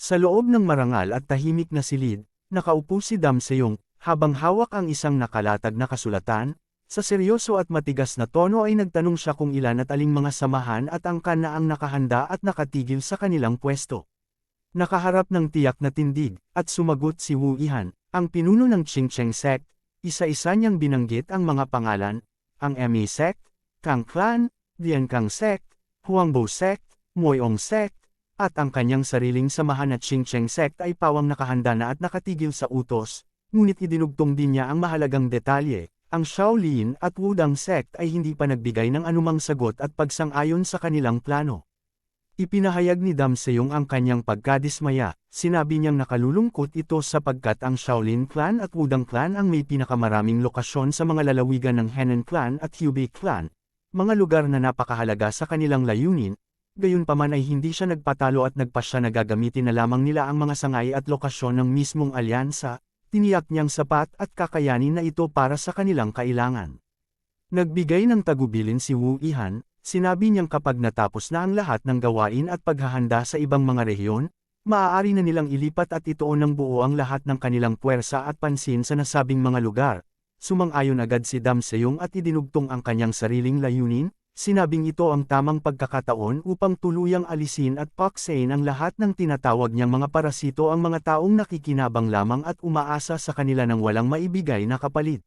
Sa loob ng marangal at tahimik na silid, nakaupo si Dam Seyong, habang hawak ang isang nakalatag na kasulatan. Sa seryoso at matigas na tono ay nagtanong siya kung ilan at aling mga samahan at angkan na ang nakahanda at nakatigil sa kanilang pwesto. Nakaharap ng tiyak na tindig, at sumagot si Wu Yihan, ang pinuno ng Qingcheng sect. Isa-isa niyang binanggit ang mga pangalan, ang Ma sect, Kang clan, Diankang sect, Huangbo sect, Moyong sect, at ang kanyang sariling samahan at Qingcheng sect ay pawang nakahanda na at nakatigil sa utos, ngunit idinugtong din niya ang mahalagang detalye. Ang Shaolin at Wudang sect ay hindi pa nagbigay ng anumang sagot at pagsang-ayon sa kanilang plano. Ipinahayag ni Dam Seyong ang kanyang pagkadismaya, sinabi niyang nakalulungkot ito sapagkat ang Shaolin clan at Wudang clan ang may pinakamaraming lokasyon sa mga lalawigan ng Henan clan at Hubei clan, mga lugar na napakahalaga sa kanilang layunin. Gayunpaman ay hindi siya nagpatalo at nagpasya na gagamitin na lamang nila ang mga sangay at lokasyon ng mismong alyansa, tiniyak niyang sapat at kakayanin na ito para sa kanilang kailangan. Nagbigay ng tagubilin si Wu Yihan, sinabi niyang kapag natapos na ang lahat ng gawain at paghahanda sa ibang mga rehiyon, maaari na nilang ilipat at ituon ng buo ang lahat ng kanilang puwersa at pansin sa nasabing mga lugar. Sumang-ayon agad si Dam Seyong at idinugtong ang kanyang sariling layunin. Sinabing ito ang tamang pagkakataon upang tuluyang alisin at paksain ang lahat ng tinatawag niyang mga parasito ang mga taong nakikinabang lamang at umaasa sa kanila ng walang maibigay na kapalit.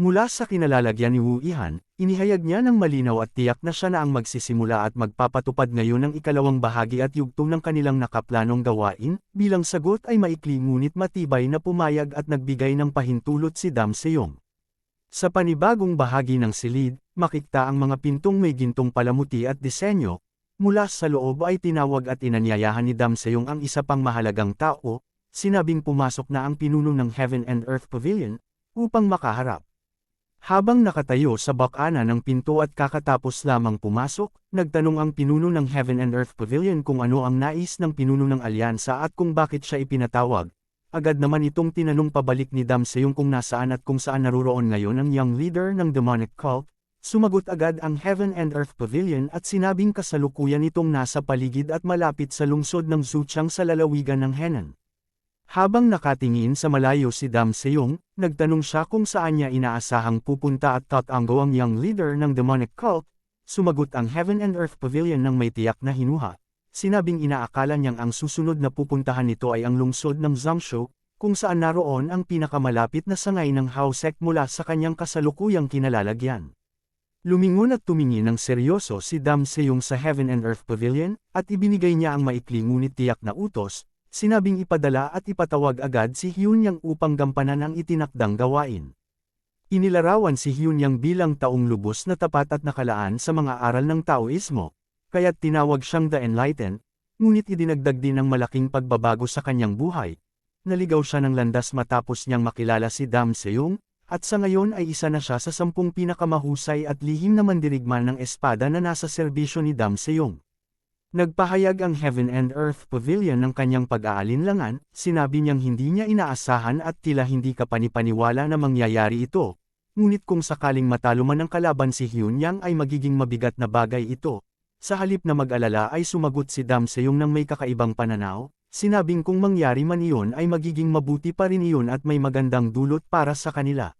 Mula sa kinalalagyan ni Wu Yihan, inihayag niya ng malinaw at tiyak na siya na ang magsisimula at magpapatupad ngayon ng ikalawang bahagi at yugtong ng kanilang nakaplanong gawain. Bilang sagot ay maikli ngunit matibay na pumayag at nagbigay ng pahintulot si Dam Seyong. Sa panibagong bahagi ng silid, makikita ang mga pintong may gintong palamuti at disenyo. Mula sa loob ay tinawag at inanyayahan ni Dam Seyong ang isa pang mahalagang tao, sinabing pumasok na ang pinuno ng Heaven and Earth Pavilion, upang makaharap. Habang nakatayo sa bakana ng pinto at kakatapos lamang pumasok, nagtanong ang pinuno ng Heaven and Earth Pavilion kung ano ang nais ng pinuno ng alyansa at kung bakit siya ipinatawag. Agad naman itong tinanong pabalik ni Dam Seyong kung nasaan at kung saan naruroon ngayon ang young leader ng demonic cult. Sumagot agad ang Heaven and Earth Pavilion at sinabing kasalukuyan itong nasa paligid at malapit sa lungsod ng Zuchang sa lalawigan ng Henan. Habang nakatingin sa malayo si Dam Seyong, nagtanong siya kung saan niya inaasahang pupunta at tatanggo ang young leader ng demonic cult. Sumagot ang Heaven and Earth Pavilion ng may tiyak na hinuha. Sinabing inaakala niyang ang susunod na pupuntahan nito ay ang lungsod ng Zhangzhou, kung saan naroon ang pinakamalapit na sangay ng Hao sect mula sa kanyang kasalukuyang kinalalagyan. Lumingon at tumingin ng seryoso si Dam Seyong sa Heaven and Earth Pavilion, at ibinigay niya ang maikli ngunit tiyak na utos, sinabing ipadala at ipatawag agad si Hyun Yang upang gampanan ang itinakdang gawain. Inilarawan si Hyun Yang bilang taong lubos na tapat at nakalaan sa mga aral ng Taoismo, kaya't tinawag siyang The Enlightened, ngunit idinagdag din ang malaking pagbabago sa kanyang buhay. Naligaw siya ng landas matapos niyang makilala si Dam Seyong, at sa ngayon ay isa na siya sa 10 pinakamahusay at lihim na mandirigma ng espada na nasa serbisyo ni Dam Seyong. Nagpahayag ang Heaven and Earth Pavilion ng kanyang pag-aalinlangan, sinabi niyang hindi niya inaasahan at tila hindi kapanipaniwala na mangyayari ito. Ngunit kung sakaling matalo man ang kalaban si Hyun Yang ay magiging mabigat na bagay ito. Sa halip na mag-alala ay sumagot si Dam Seyong ng may kakaibang pananaw, sinabing kung mangyari man iyon ay magiging mabuti pa rin iyon at may magandang dulot para sa kanila.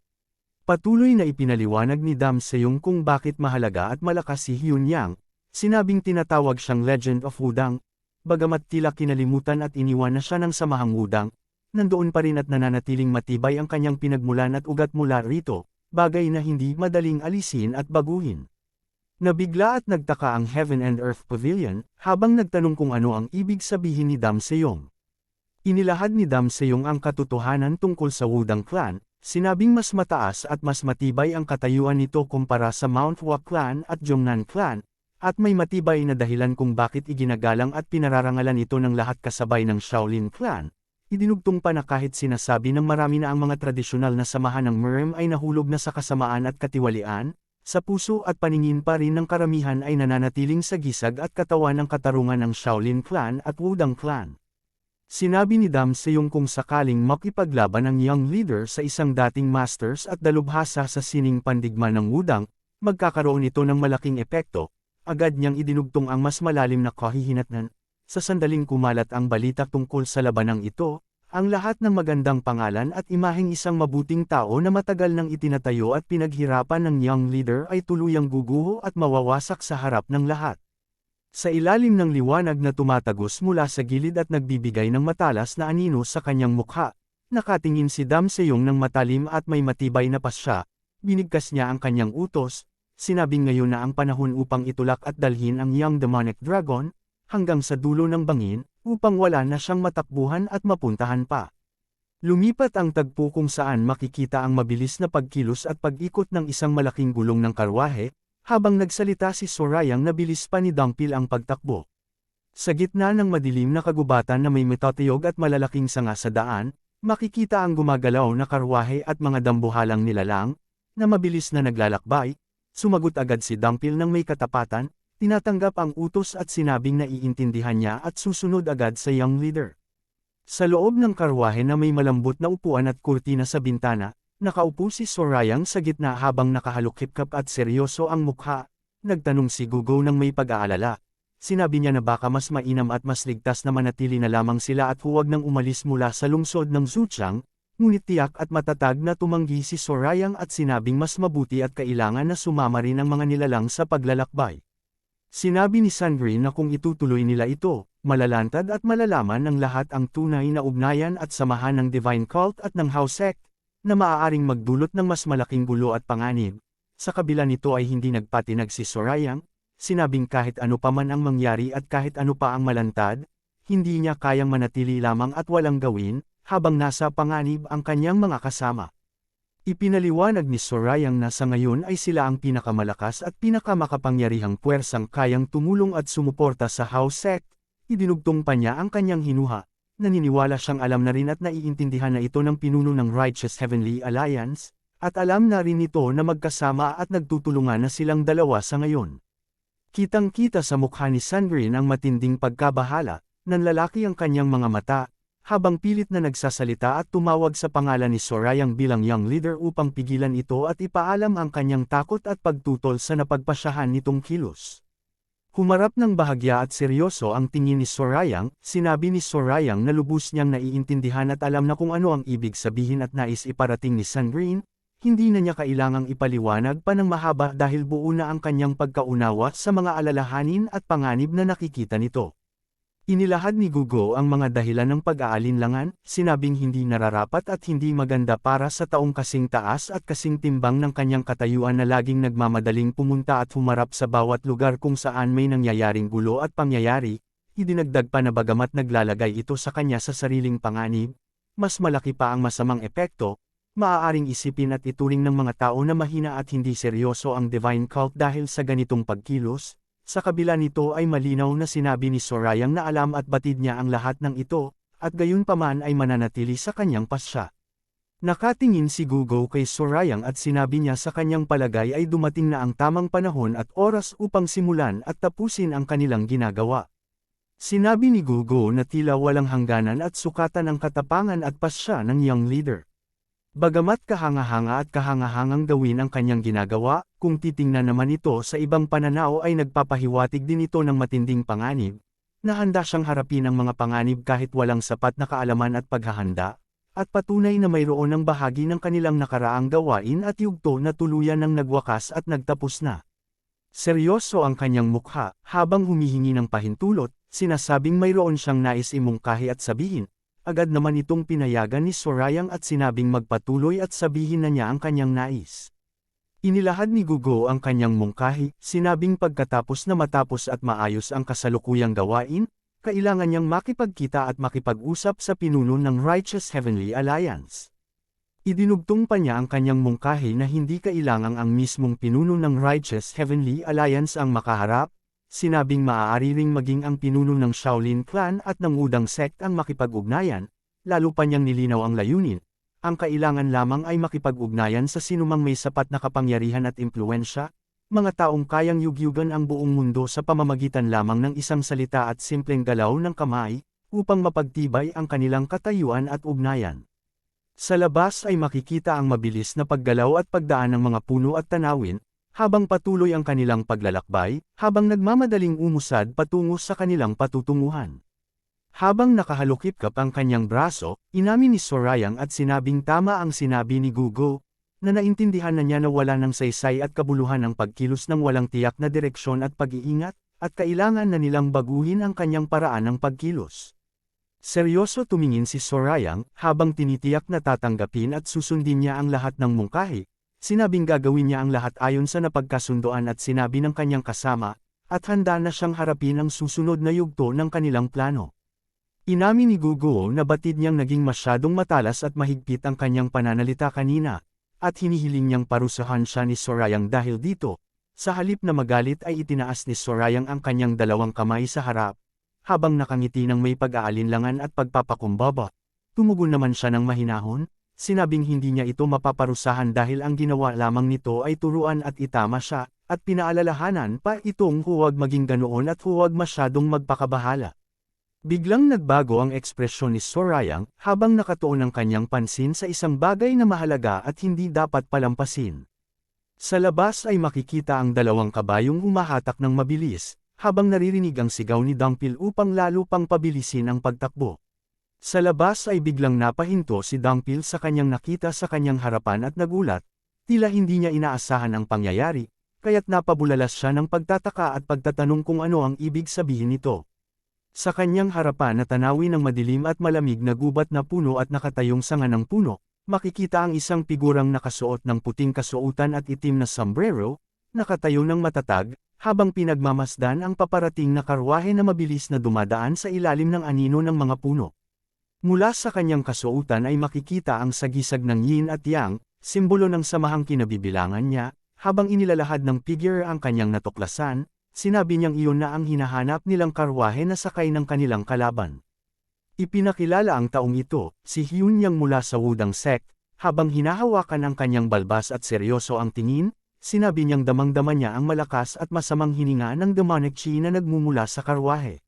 Patuloy na ipinaliwanag ni Dam Seyong kung bakit mahalaga at malakas si Hyun Yang, sinabing tinatawag siyang Legend of Wudang, bagamat tila kinalimutan at iniwan na siya ng samahang Wudang, nandoon pa rin at nananatiling matibay ang kanyang pinagmulan at ugat mula rito, bagay na hindi madaling alisin at baguhin. Nabigla at nagtaka ang Heaven and Earth Pavilion, habang nagtanong kung ano ang ibig sabihin ni Dam Seyong. Inilahad ni Dam Seyong ang katotohanan tungkol sa Wudang clan, sinabing mas mataas at mas matibay ang katayuan nito kumpara sa Mount Hua clan at Zhongnan clan, at may matibay na dahilan kung bakit iginagalang at pinararangalan ito ng lahat kasabay ng Shaolin clan. Idinugtong pa na kahit sinasabi ng marami na ang mga tradisyonal na samahan ng Merem ay nahulog na sa kasamaan at katiwalian, sa puso at paningin pa rin ng karamihan ay nananatiling sa gisag at katawan ng katarungan ng Shaolin clan at Wudang clan. Sinabi ni Dam Seyong kung sakaling makipaglaban ang young leader sa isang dating masters at dalubhasa sa sining pandigma ng Wudang, magkakaroon ito ng malaking epekto. Agad niyang idinugtong ang mas malalim na kahihinatnan. Sa sandaling kumalat ang balita tungkol sa labanang ito, ang lahat ng magandang pangalan at imaheng isang mabuting tao na matagal nang itinatayo at pinaghirapan ng young leader ay tuluyang guguho at mawawasak sa harap ng lahat. Sa ilalim ng liwanag na tumatagos mula sa gilid at nagbibigay ng matalas na anino sa kanyang mukha, nakatingin si Dam Seyong ng matalim at may matibay na pasya, binigkas niya ang kanyang utos, sinabing ngayon na ang panahon upang itulak at dalhin ang young demonic dragon, hanggang sa dulo ng bangin, upang wala na siyang matakbuhan at mapuntahan pa. Lumipat ang tagpo kung saan makikita ang mabilis na pagkilos at pag-ikot ng isang malaking gulong ng karwahe, habang nagsalita si Sorayang nabilis pa ni Dangpil ang pagtakbo. Sa gitna ng madilim na kagubatan na may metatiyog at malalaking sanga sa daan, makikita ang gumagalaw na karwahe at mga dambuhalang nilalang, na mabilis na naglalakbay. Sumagot agad si Dangpil ng may katapatan, tinatanggap ang utos at sinabing naiintindihan niya at susunod agad sa young leader. Sa loob ng karwahe na may malambot na upuan at kurtina sa bintana, nakaupo si Sorayang sa gitna habang nakahalukip-kap at seryoso ang mukha. Nagtanong si Gugo ng may pag-aalala. Sinabi niya na baka mas mainam at mas ligtas na manatili na lamang sila at huwag nang umalis mula sa lungsod ng Zhujiang, ngunit tiyak at matatag na tumanggi si Sorayang at sinabing mas mabuti at kailangan na sumama rin ang mga nilalang sa paglalakbay. Sinabi ni Sandrine na kung itutuloy nila ito, malalantad at malalaman ng lahat ang tunay na ugnayan at samahan ng Divine Cult at ng House Sect, na maaaring magdulot ng mas malaking gulo at panganib. Sa kabila nito ay hindi nagpatinag si Sorayang, sinabing kahit ano pa man ang mangyari at kahit ano pa ang malantad, hindi niya kayang manatili lamang at walang gawin, habang nasa panganib ang kanyang mga kasama. Ipinaliwanag ni Sorayang na sa ngayon ay sila ang pinakamalakas at pinakamakapangyarihang puwersang kayang tumulong at sumuporta sa House Sect. Idinugtong pa niya ang kanyang hinuha. Naniniwala siyang alam na rin at naiintindihan na ito ng pinuno ng Righteous Heavenly Alliance, at alam na rin ito na magkasama at nagtutulungan na silang dalawa sa ngayon. Kitang-kita sa mukha ni Sandrine ang matinding pagkabahala, nanlalaki ang kanyang mga mata, habang pilit na nagsasalita at tumawag sa pangalan ni Sorayang bilang young leader upang pigilan ito at ipaalam ang kanyang takot at pagtutol sa napagpasyahan nitong kilos. Humarap ng bahagya at seryoso ang tingin ni Sorayang, sinabi ni Sorayang na lubos niyang naiintindihan at alam na kung ano ang ibig sabihin at nais iparating ni Sandrine, hindi na niya kailangang ipaliwanag pa ng mahaba dahil buo na ang kanyang pagkaunawa sa mga alalahanin at panganib na nakikita nito. Inilahad ni Gugo ang mga dahilan ng pag-aalinlangan, sinabing hindi nararapat at hindi maganda para sa taong kasing taas at kasing timbang ng kanyang katayuan na laging nagmamadaling pumunta at humarap sa bawat lugar kung saan may nangyayaring gulo at pangyayari. Idinagdag pa na bagamat naglalagay ito sa kanya sa sariling panganib, mas malaki pa ang masamang epekto, maaaring isipin at ituring ng mga tao na mahina at hindi seryoso ang Divine Cult dahil sa ganitong pagkilos. Sa kabila nito ay malinaw na sinabi ni Sorayang na alam at batid niya ang lahat ng ito, at gayunpaman ay mananatili sa kanyang pasya. Nakatingin si Gugo kay Sorayang at sinabi niya sa kanyang palagay ay dumating na ang tamang panahon at oras upang simulan at tapusin ang kanilang ginagawa. Sinabi ni Gugo na tila walang hangganan at sukatan ang katapangan at pasya ng young leader. Bagamat kahanga-hanga at kahangahangang gawin ang kanyang ginagawa, kung titingnan naman ito sa ibang pananaw ay nagpapahiwatig din ito ng matinding panganib, na handa siyang harapin ang mga panganib kahit walang sapat na kaalaman at paghahanda, at patunay na mayroon ng bahagi ng kanilang nakaraang gawain at yugto na tuluyan ng nagwakas at nagtapos na. Seryoso ang kanyang mukha, habang humihingi ng pahintulot, sinasabing mayroon siyang nais imungkahi at sabihin. Agad naman itong pinayagan ni Sorayang at sinabing magpatuloy at sabihin na niya ang kanyang nais. Inilahad ni Gugo ang kanyang mungkahi, sinabing pagkatapos na matapos at maayos ang kasalukuyang gawain, kailangan niyang makipagkita at makipag-usap sa pinuno ng Righteous Heavenly Alliance. Idinugtong pa niya ang kanyang mungkahi na hindi kailangang ang mismong pinuno ng Righteous Heavenly Alliance ang makaharap. Sinabing maaari ring maging ang pinuno ng Shaolin Clan at ng Udang Sect ang makipag-ugnayan, lalo pa niyang nilinaw ang layunin. Ang kailangan lamang ay makipag-ugnayan sa sinumang may sapat na kapangyarihan at impluensya, mga taong kayang yugyugan ang buong mundo sa pamamagitan lamang ng isang salita at simpleng galaw ng kamay, upang mapagtibay ang kanilang katayuan at ugnayan. Sa labas ay makikita ang mabilis na paggalaw at pagdaan ng mga puno at tanawin, habang patuloy ang kanilang paglalakbay, habang nagmamadaling umusad patungo sa kanilang patutunguhan. Habang nakahalukip-kap ang kanyang braso, inamin ni Sorayang at sinabing tama ang sinabi ni Gugo, na naintindihan na niya na wala ng saysay at kabuluhan ang pagkilos ng walang tiyak na direksyon at pag-iingat, at kailangan na nilang baguhin ang kanyang paraan ng pagkilos. Seryoso tumingin si Sorayang, habang tinitiyak na tatanggapin at susundin niya ang lahat ng mungkahi, sinabing gagawin niya ang lahat ayon sa napagkasundoan at sinabi ng kanyang kasama, at handa na siyang harapin ang susunod na yugto ng kanilang plano. Inamin ni Gugo na batid niyang naging masyadong matalas at mahigpit ang kanyang pananalita kanina, at hinihiling niyang parusahan siya ni Sorayang dahil dito. Sa halip na magalit ay itinaas ni Sorayang ang kanyang dalawang kamay sa harap, habang nakangiti ng may pag-aalinlangan at pagpapakumbaba. Tumugon naman siya ng mahinahon, sinabing hindi niya ito mapaparusahan dahil ang ginawa lamang nito ay turuan at itama siya, at pinaalalahanan pa itong huwag maging ganoon at huwag masyadong magpakabahala. Biglang nagbago ang ekspresyon ni Sorayang, habang nakatuon ang kanyang pansin sa isang bagay na mahalaga at hindi dapat palampasin. Sa labas ay makikita ang dalawang kabayong humahatak ng mabilis, habang naririnig ang sigaw ni Dangpil upang lalo pang pabilisin ang pagtakbo. Sa labas ay biglang napahinto si Dangpil sa kanyang nakita sa kanyang harapan at nagulat, tila hindi niya inaasahan ang pangyayari, kaya't napabulalas siya ng pagtataka at pagtatanong kung ano ang ibig sabihin nito. Sa kanyang harapan na tanawin ng madilim at malamig na gubat na puno at nakatayong sanga ng puno, makikita ang isang figurang nakasuot ng puting kasuotan at itim na sombrero, nakatayo ng matatag, habang pinagmamasdan ang paparating na karwahe na mabilis na dumadaan sa ilalim ng anino ng mga puno. Mula sa kanyang kasuotan ay makikita ang sagisag ng yin at yang, simbolo ng samahang kinabibilangan niya, habang inilalahad ng figure ang kanyang natuklasan, sinabi niyang iyon na ang hinahanap nilang karwahe na sakay ng kanilang kalaban. Ipinakilala ang taong ito, si Hyun Yang mula sa Wudang Sect, habang hinahawakan ang kanyang balbas at seryoso ang tingin, sinabi niyang damang-dama niya ang malakas at masamang hininga ng demonic chi na nagmumula sa karwahe.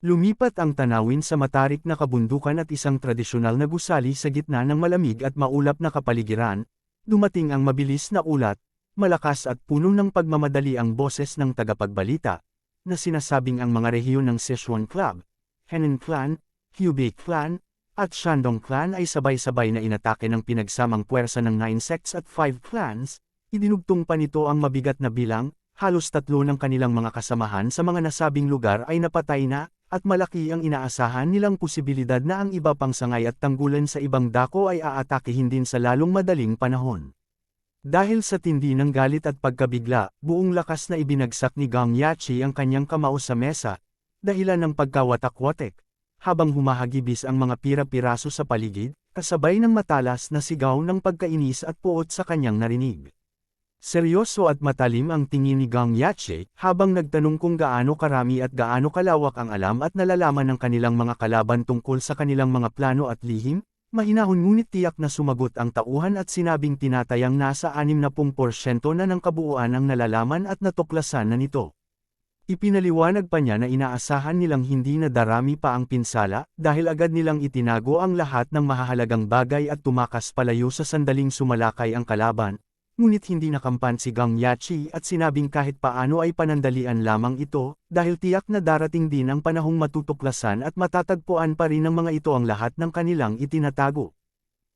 Lumipat ang tanawin sa matarik na kabundukan at isang tradisyonal na gusali sa gitna ng malamig at maulap na kapaligiran, dumating ang mabilis na ulat, malakas at puno ng pagmamadali ang boses ng tagapagbalita, na sinasabing ang mga rehiyon ng Sichuan Club, Henan Clan, Hubei Clan, at Shandong Clan ay sabay-sabay na inatake ng pinagsamang puwersa ng 9 sects at 5 clans. Idinugtong pa nito ang mabigat na bilang, halos 3 ng kanilang mga kasamahan sa mga nasabing lugar ay napatay na, at malaki ang inaasahan nilang posibilidad na ang iba pang sangay at tanggulan sa ibang dako ay aatakihin din sa lalong madaling panahon. Dahil sa tindi ng galit at pagkabigla, buong lakas na ibinagsak ni Gang Yachi ang kanyang kamao sa mesa, dahilan ng pagkawatak-watek, habang humahagibis ang mga pira-piraso sa paligid, kasabay ng matalas na sigaw ng pagkainis at puot sa kanyang narinig. Seryoso at matalim ang tingin ni Gang Yache, habang nagtanong kung gaano karami at gaano kalawak ang alam at nalalaman ng kanilang mga kalaban tungkol sa kanilang mga plano at lihim, mahinahon ngunit tiyak na sumagot ang tauhan at sinabing tinatayang nasa 60% na ng kabuuan ang nalalaman at natuklasan na nito. Ipinaliwanag pa niya na inaasahan nilang hindi na darami pa ang pinsala, dahil agad nilang itinago ang lahat ng mahahalagang bagay at tumakas palayo sa sandaling sumalakay ang kalaban. Ngunit hindi nakampan si Gang Yachi at sinabing kahit paano ay panandalian lamang ito, dahil tiyak na darating din ang panahong matutuklasan at matatagpuan pa rin ng mga ito ang lahat ng kanilang itinatago.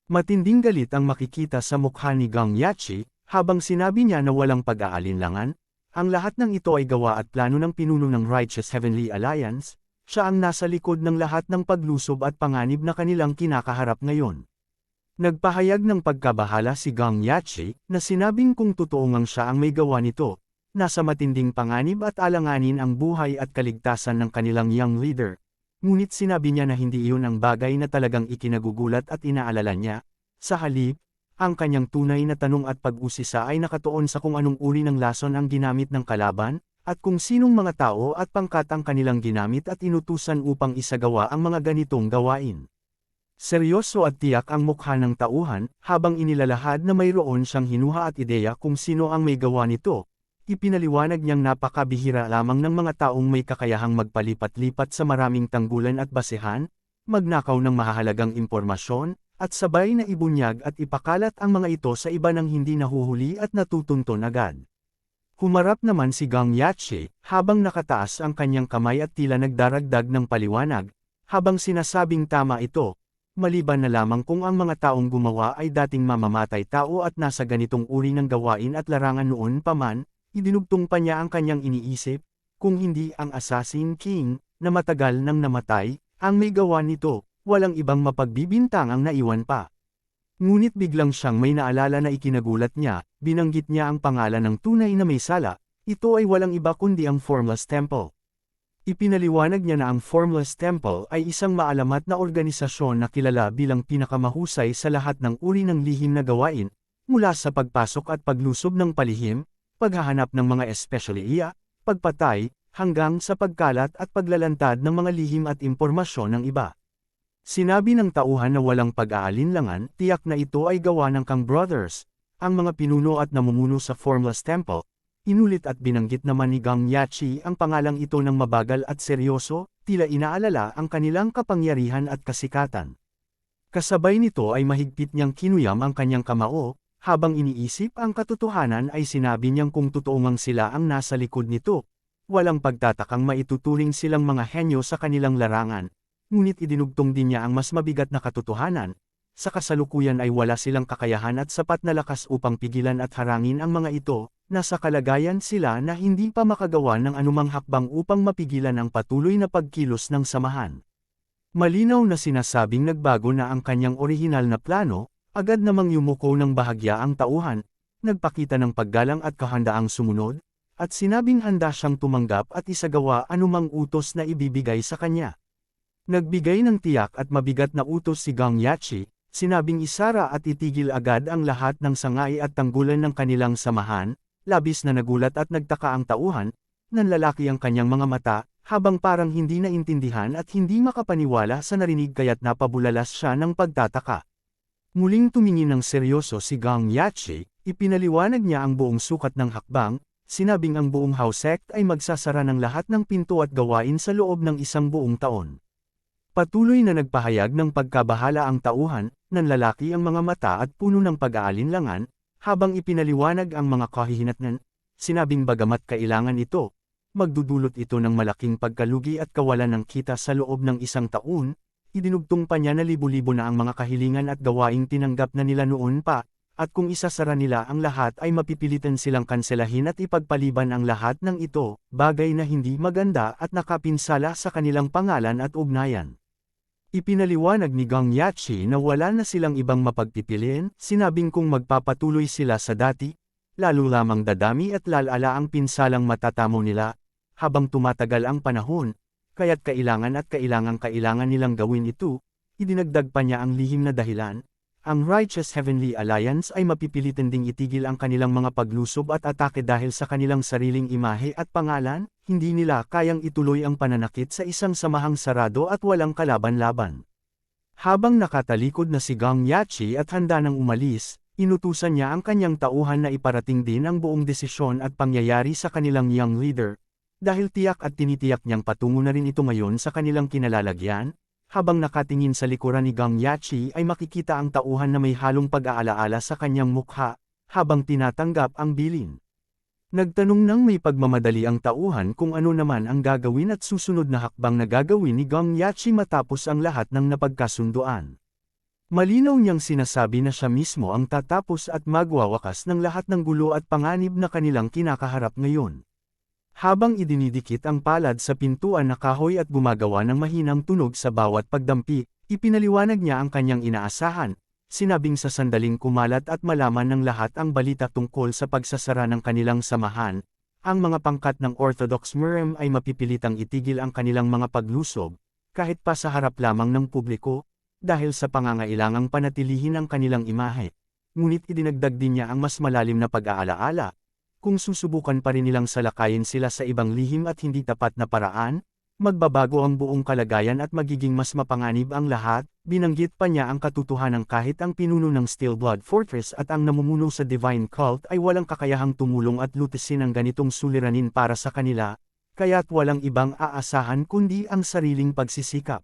Matinding galit ang makikita sa mukha ni Gang Yachi, habang sinabi niya na walang pag-aalinlangan, ang lahat ng ito ay gawa at plano ng pinuno ng Righteous Heavenly Alliance, siya ang nasa likod ng lahat ng paglusob at panganib na kanilang kinakaharap ngayon. Nagpahayag ng pagkabahala si Gang Yachi, na sinabing kung totoo ngang siya ang may gawa nito, nasa matinding panganib at alanganin ang buhay at kaligtasan ng kanilang young leader. Ngunit sinabi niya na hindi iyon ang bagay na talagang ikinagugulat at inaalala niya. Sa halip, ang kanyang tunay na tanong at pag-usisa ay nakatuon sa kung anong uri ng lason ang ginamit ng kalaban, at kung sinong mga tao at pangkat ang kanilang ginamit at inutusan upang isagawa ang mga ganitong gawain. Seryoso at tiyak ang mukha ng tauhan, habang inilalahad na mayroon siyang hinuha at ideya kung sino ang may gawa nito. Ipinaliwanag niyang napakabihira lamang ng mga taong may kakayahang magpalipat-lipat sa maraming tanggulan at basehan, magnakaw ng mahahalagang impormasyon, at sabay na ibunyag at ipakalat ang mga ito sa iba nang hindi nahuhuli at natutunton agad. Humarap naman si Gang Yachi, habang nakataas ang kanyang kamay at tila nagdaragdag ng paliwanag, habang sinasabing tama ito, maliban na lamang kung ang mga taong gumawa ay dating mamamatay tao at nasa ganitong uri ng gawain at larangan noon pa man, idinugtong pa niya ang kanyang iniisip, kung hindi ang Assassin King, na matagal nang namatay, ang may gawa nito, walang ibang mapagbibintang ang naiwan pa. Ngunit biglang siyang may naalala na ikinagulat niya, binanggit niya ang pangalan ng tunay na may sala, ito ay walang iba kundi ang Formless Temple. Ipinaliwanag niya na ang Formless Temple ay isang maalamat na organisasyon na kilala bilang pinakamahusay sa lahat ng uri ng lihim na gawain, mula sa pagpasok at paglusob ng palihim, paghahanap ng mga espesyaliya, pagpatay, hanggang sa pagkalat at paglalantad ng mga lihim at impormasyon ng iba. Sinabi ng tauhan na walang pag-aalinlangan, tiyak na ito ay gawa ng Kang Brothers, ang mga pinuno at namumuno sa Formless Temple. Inulit at binanggit naman ni Gang Yachi ang pangalang ito ng mabagal at seryoso, tila inaalala ang kanilang kapangyarihan at kasikatan. Kasabay nito ay mahigpit niyang kinuyam ang kanyang kamao, habang iniisip ang katotohanan ay sinabi niyang kung totoo ngang sila ang nasa likod nito. Walang pagtatakang maituturing silang mga henyo sa kanilang larangan. Ngunit idinugtong din niya ang mas mabigat na katotohanan, sa kasalukuyan ay wala silang kakayahan at sapat na lakas upang pigilan at harangin ang mga ito, nasa kalagayan sila na hindi pa makagawa ng anumang hakbang upang mapigilan ang patuloy na pagkilos ng samahan. Malinaw na sinasabing nagbago na ang kanyang orihinal na plano, agad namang yumuko ng bahagya ang tauhan, nagpakita ng paggalang at kahandaang sumunod, at sinabing handa siyang tumanggap at isagawa anumang utos na ibibigay sa kanya. Nagbigay ng tiyak at mabigat na utos si Gang Yachi, sinabing isara at itigil agad ang lahat ng sangay at tanggulan ng kanilang samahan, labis na nagulat at nagtaka ang tauhan, nanlalaki ang kanyang mga mata, habang parang hindi naintindihan at hindi makapaniwala sa narinig kaya't napabulalas siya ng pagtataka. Muling tumingin ng seryoso si Gang Yachi, ipinaliwanag niya ang buong sukat ng hakbang, sinabing ang buong house sect ay magsasara ng lahat ng pinto at gawain sa loob ng isang buong taon. Patuloy na nagpahayag ng pagkabahala ang tauhan, nanlalaki ang mga mata at puno ng pag-aalinlangan, habang ipinaliwanag ang mga kahihinatnan, sinabing bagamat kailangan ito, magdudulot ito ng malaking pagkalugi at kawalan ng kita sa loob ng isang taon, idinugtong pa niya na libo-libo na ang mga kahilingan at gawaing tinanggap na nila noon pa, at kung isasara nila ang lahat ay mapipilitan silang kanselahin at ipagpaliban ang lahat ng ito, bagay na hindi maganda at nakapinsala sa kanilang pangalan at ugnayan. Ipinaliwanag ni Gang Yachi na wala na silang ibang mapagpipilian, sinabing kung magpapatuloy sila sa dati, lalo lamang dadami at lalala ang pinsalang matatamo nila, habang tumatagal ang panahon, kaya't kailangan nilang gawin ito, idinagdag pa niya ang lihim na dahilan. Ang Righteous Heavenly Alliance ay mapipilitan ding itigil ang kanilang mga paglusob at atake dahil sa kanilang sariling imahe at pangalan, hindi nila kayang ituloy ang pananakit sa isang samahang sarado at walang kalaban-laban. Habang nakatalikod na si Gang Yachi at handa nang umalis, inutusan niya ang kanyang tauhan na iparating din ang buong desisyon at pangyayari sa kanilang young leader, dahil tiyak at tinitiyak niyang patungo na rin ito ngayon sa kanilang kinalalagyan. Habang nakatingin sa likuran ni Gang Yachi ay makikita ang tauhan na may halong pag-aalaala sa kanyang mukha, habang tinatanggap ang bilin. Nagtanong nang may pagmamadali ang tauhan kung ano naman ang gagawin at susunod na hakbang na gagawin ni Gang Yachi matapos ang lahat ng napagkasunduan. Malinaw niyang sinasabi na siya mismo ang tatapos at magwawakas ng lahat ng gulo at panganib na kanilang kinakaharap ngayon. Habang idinidikit ang palad sa pintuan na kahoy at gumagawa ng mahinang tunog sa bawat pagdampi, ipinaliwanag niya ang kanyang inaasahan, sinabing sa sandaling kumalat at malaman ng lahat ang balita tungkol sa pagsasara ng kanilang samahan, ang mga pangkat ng Orthodox Murem ay mapipilitang itigil ang kanilang mga paglusob, kahit pa sa harap lamang ng publiko, dahil sa pangangailangang panatilihin ang kanilang imahe. Ngunit idinagdag din niya ang mas malalim na pag-aalaala. Kung susubukan pa rin nilang salakayin sila sa ibang lihim at hindi tapat na paraan, magbabago ang buong kalagayan at magiging mas mapanganib ang lahat. Binanggit pa niya ang katotohanan kahit ang pinuno ng Steel Blood Fortress at ang namumuno sa Divine Cult ay walang kakayahang tumulong at lutisin ang ganitong suliranin para sa kanila, kaya't walang ibang aasahan kundi ang sariling pagsisikap.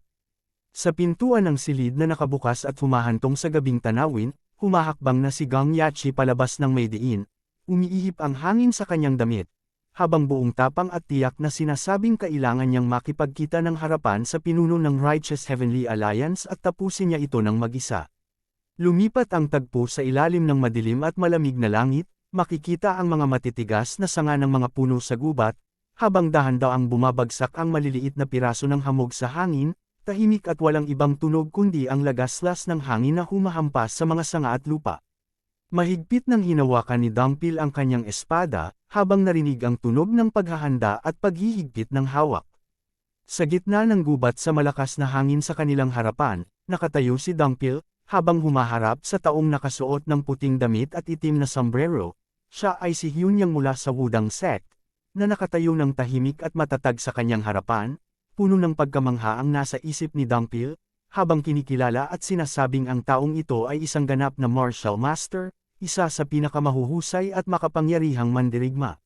Sa pintuan ng silid na nakabukas at humahantong sa gabing tanawin, humahakbang na si Gang Yachi palabas ng may diin. umiihip ang hangin sa kanyang damit, habang buong tapang at tiyak na sinasabing kailangan niyang makipagkita ng harapan sa pinuno ng Righteous Heavenly Alliance at tapusin niya ito ng mag-isa. Lumipat ang tagpo sa ilalim ng madilim at malamig na langit, makikita ang mga matitigas na sanga ng mga puno sa gubat, habang dahan-daang bumabagsak ang maliliit na piraso ng hamog sa hangin, tahimik at walang ibang tunog kundi ang lagaslas ng hangin na humahampas sa mga sanga at lupa. Mahigpit nang hinawakan ni Dumpil ang kanyang espada, habang narinig ang tunog ng paghahanda at paghihigpit ng hawak. Sa gitna ng gubat sa malakas na hangin sa kanilang harapan, nakatayo si Dumpil, habang humaharap sa taong nakasuot ng puting damit at itim na sombrero. Siya ay si Hunyang mula sa Wudang Sect, na nakatayo ng tahimik at matatag sa kanyang harapan, puno ng pagkamangha ang nasa isip ni Dumpil, habang kinikilala at sinasabing ang taong ito ay isang ganap na martial master, isa sa pinakamahuhusay at makapangyarihang mandirigma.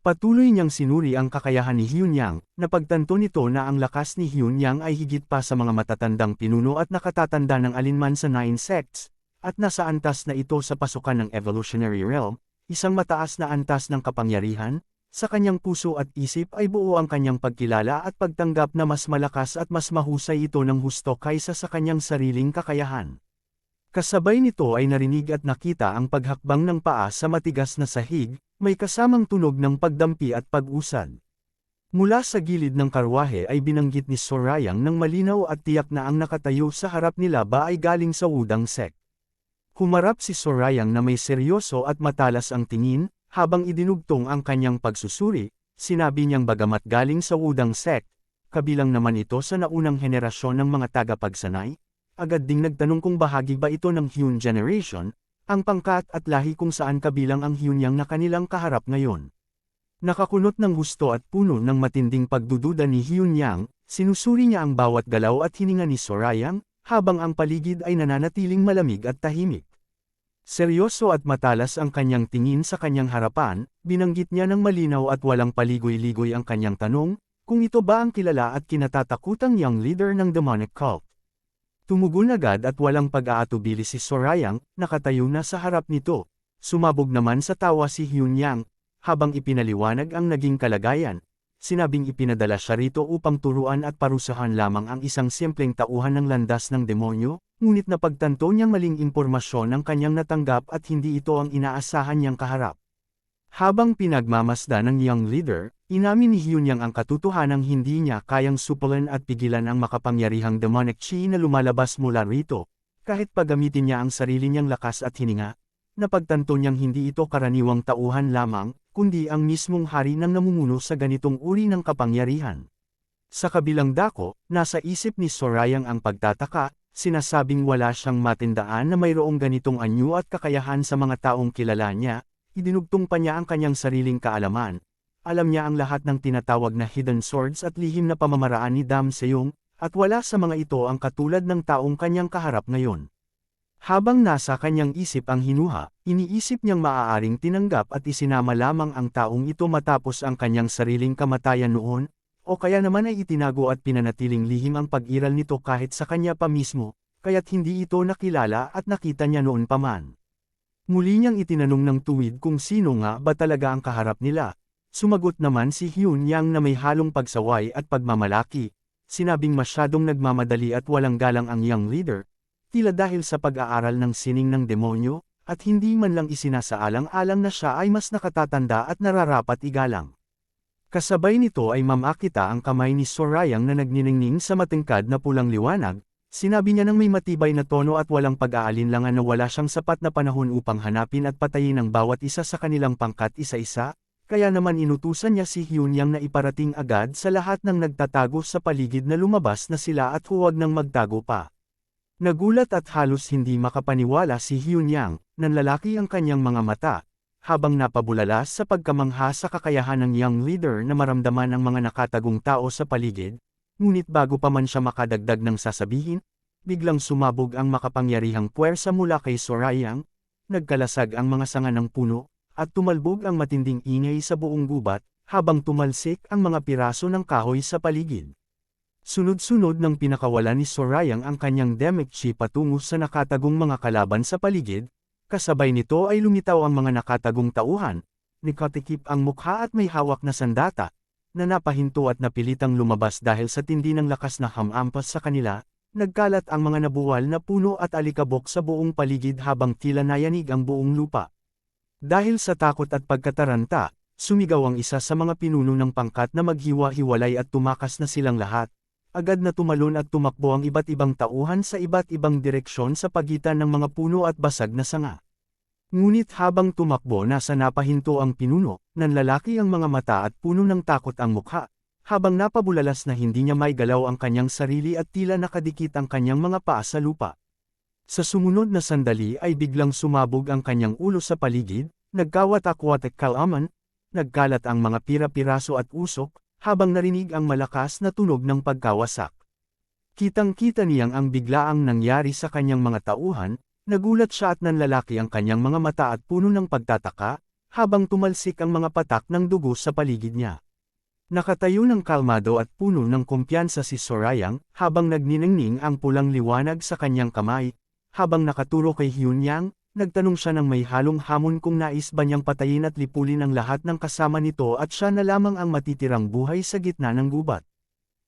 Patuloy niyang sinuri ang kakayahan ni Hunyang, napagtanto nito na ang lakas ni Hunyang ay higit pa sa mga matatandang pinuno at nakatatanda ng alinman sa 9 sects, at nasa antas na ito sa pasukan ng Evolutionary Realm, isang mataas na antas ng kapangyarihan. Sa kanyang puso at isip ay buo ang kanyang pagkilala at pagtanggap na mas malakas at mas mahusay ito ng husto kaysa sa kanyang sariling kakayahan. Kasabay nito ay narinig at nakita ang paghakbang ng paa sa matigas na sahig, may kasamang tunog ng pagdampi at pag-usad. Mula sa gilid ng karwahe ay binanggit ni Sorayang ng malinaw at tiyak na ang nakatayo sa harap nila ba ay galing sa Wudang Sect. Humarap si Sorayang na may seryoso at matalas ang tingin. Habang idinugtong ang kanyang pagsusuri, sinabi niyang bagamat galing sa Wudang Sect, kabilang naman ito sa naunang henerasyon ng mga tagapagsanay, agad ding nagtanong kung bahagi ba ito ng Hyun Generation, ang pangkat at lahi kung saan kabilang ang Hunyang na kanilang kaharap ngayon. Nakakunot ng husto at puno ng matinding pagdududa ni Hunyang, sinusuri niya ang bawat galaw at hininga ni Sorayang, habang ang paligid ay nananatiling malamig at tahimik. Seryoso at matalas ang kanyang tingin sa kanyang harapan, binanggit niya ng malinaw at walang paligoy-ligoy ang kanyang tanong, kung ito ba ang kilala at kinatatakutang young leader ng demonic cult. Tumugon agad at walang pag-aatubili si Sorayang, nakatayo na sa harap nito. Sumabog naman sa tawa si Hunyang, habang ipinaliwanag ang naging kalagayan. Sinabing ipinadala siya rito upang turuan at parusahan lamang ang isang simpleng tauhan ng landas ng demonyo, ngunit napagtanto niyang maling impormasyon ang kanyang natanggap at hindi ito ang inaasahan niyang kaharap. Habang pinagmamasdan ng young leader, inamin ni Hunyang ang katotohanang hindi niya kayang supulan at pigilan ang makapangyarihang demonic chi na lumalabas mula rito, kahit pagamitin niya ang sarili niyang lakas at hininga. Napagtanto niyang hindi ito karaniwang tauhan lamang, kundi ang mismong hari ng namumuno sa ganitong uri ng kapangyarihan. Sa kabilang dako, nasa isip ni Sorayang ang pagtataka, sinasabing wala siyang matindaan na mayroong ganitong anyo at kakayahan sa mga taong kilala niya, idinugtong pa niya ang kanyang sariling kaalaman. Alam niya ang lahat ng tinatawag na hidden swords at lihim na pamamaraan ni Dam Seong, at wala sa mga ito ang katulad ng taong kanyang kaharap ngayon. Habang nasa kanyang isip ang hinuha, iniisip niyang maaaring tinanggap at isinama lamang ang taong ito matapos ang kanyang sariling kamatayan noon, o kaya naman ay itinago at pinanatiling lihim ang pag-iral nito kahit sa kanya pa mismo, kaya't hindi ito nakilala at nakita niya noon pa man. Muli niyang itinanong ng tuwid kung sino nga ba talaga ang kaharap nila. Sumagot naman si Hunyang na may halong pagsaway at pagmamalaki, sinabing masyadong nagmamadali at walang galang ang young leader, tila dahil sa pag-aaral ng sining ng demonyo, at hindi man lang isinasaalang-alang na siya ay mas nakatatanda at nararapat igalang. Kasabay nito ay mamakita ang kamay ni Sorayang na nagniningning sa matingkad na pulang liwanag, sinabi niya ng may matibay na tono at walang pag-aalinlangan na wala siyang sapat na panahon upang hanapin at patayin ang bawat isa sa kanilang pangkat isa-isa, kaya naman inutusan niya si Hunyang na iparating agad sa lahat ng nagtatago sa paligid na lumabas na sila at huwag nang magtago pa. Nagulat at halos hindi makapaniwala si Hunyang, nanlalaki ang kanyang mga mata, habang napabulalas sa pagkamangha sa kakayahan ng young leader na maramdaman ang mga nakatagong tao sa paligid, ngunit bago pa man siya makadagdag ng sasabihin, biglang sumabog ang makapangyarihang puwersa mula kay Sorayang, nagkalasag ang mga sanga ng puno, at tumalbog ang matinding ingay sa buong gubat, habang tumalsik ang mga piraso ng kahoy sa paligid. Sunod-sunod nang pinakawalan ni Sorayang ang kanyang demonic chi patungo sa nakatagong mga kalaban sa paligid, Kasabay nito ay lumitaw ang mga nakatagong tauhan, nakatikip ang mukha at may hawak na sandata, na napahinto at napilitang lumabas dahil sa tindi ng lakas na hamampas sa kanila. Nagkalat ang mga nabuwal na puno at alikabok sa buong paligid habang tila nayanig ang buong lupa. Dahil sa takot at pagkataranta, sumigaw ang isa sa mga pinuno ng pangkat na maghiwa-hiwalay at tumakas na silang lahat. Agad na tumalon at tumakbo ang iba't ibang tauhan sa iba't ibang direksyon sa pagitan ng mga puno at basag na sanga. Ngunit habang tumakbo nasa napahinto ang pinuno, nanlalaki ang mga mata at puno ng takot ang mukha. Habang napabulalas na hindi niya maigalaw ang kanyang sarili at tila nakadikit ang kanyang mga paa sa lupa. Sa sumunod na sandali ay biglang sumabog ang kanyang ulo sa paligid, nagkawatak-watak at kalaman, nagkalat ang mga pira-piraso at usok, habang narinig ang malakas na tunog ng pagkawasak. Kitang-kita niyang ang biglaang nangyari sa kanyang mga tauhan, nagulat siya at nanlalaki ang kanyang mga mata at puno ng pagtataka, habang tumalsik ang mga patak ng dugo sa paligid niya. Nakatayo ng kalmado at puno ng kumpiyansa si Sorayang, habang nagniningning ang pulang liwanag sa kanyang kamay. Habang nakaturo kay Hyunyang, nagtanong siya ng may halong hamon kung nais ba niyang patayin at lipulin ang lahat ng kasama nito at siya na lamang ang matitirang buhay sa gitna ng gubat.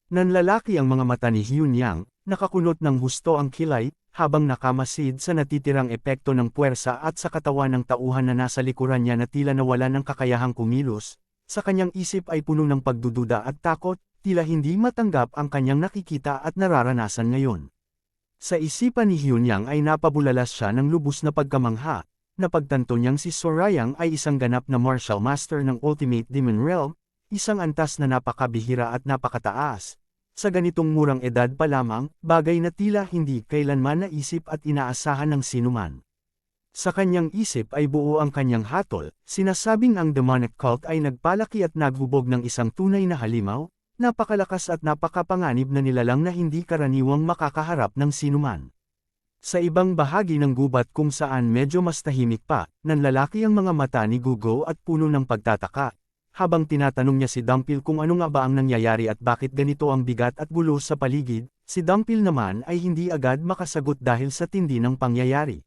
Nanlalaki ang mga mata ni Hyunyang, nakakunot ng husto ang kilay, habang nakamasid sa natitirang epekto ng puwersa at sa katawan ng tauhan na nasa likuran niya na tila nawala ng kakayahang kumilos. Sa kanyang isip ay puno ng pagdududa at takot, tila hindi matanggap ang kanyang nakikita at nararanasan ngayon. Sa isipan ni Hyunyang ay napabulalas siya ng lubos na pagkamangha, napagtanto niyang si Sorayang ay isang ganap na martial master ng Ultimate Demon Realm, isang antas na napakabihira at napakataas. Sa ganitong murang edad pa lamang, bagay na tila hindi kailanman naisip at inaasahan ng sinuman. Sa kanyang isip ay buo ang kanyang hatol, sinasabing ang demonic cult ay nagpalaki at naghubog ng isang tunay na halimaw, napakalakas at napakapanganib na nilalang na hindi karaniwang makakaharap ng sinuman. Sa ibang bahagi ng gubat kung saan medyo mas tahimik pa, nanlalaki ang mga mata ni Gugo at puno ng pagtataka. Habang tinatanong niya si Dumpil kung ano nga ba ang nangyayari at bakit ganito ang bigat at gulo sa paligid, si Dumpil naman ay hindi agad makasagot dahil sa tindi ng pangyayari.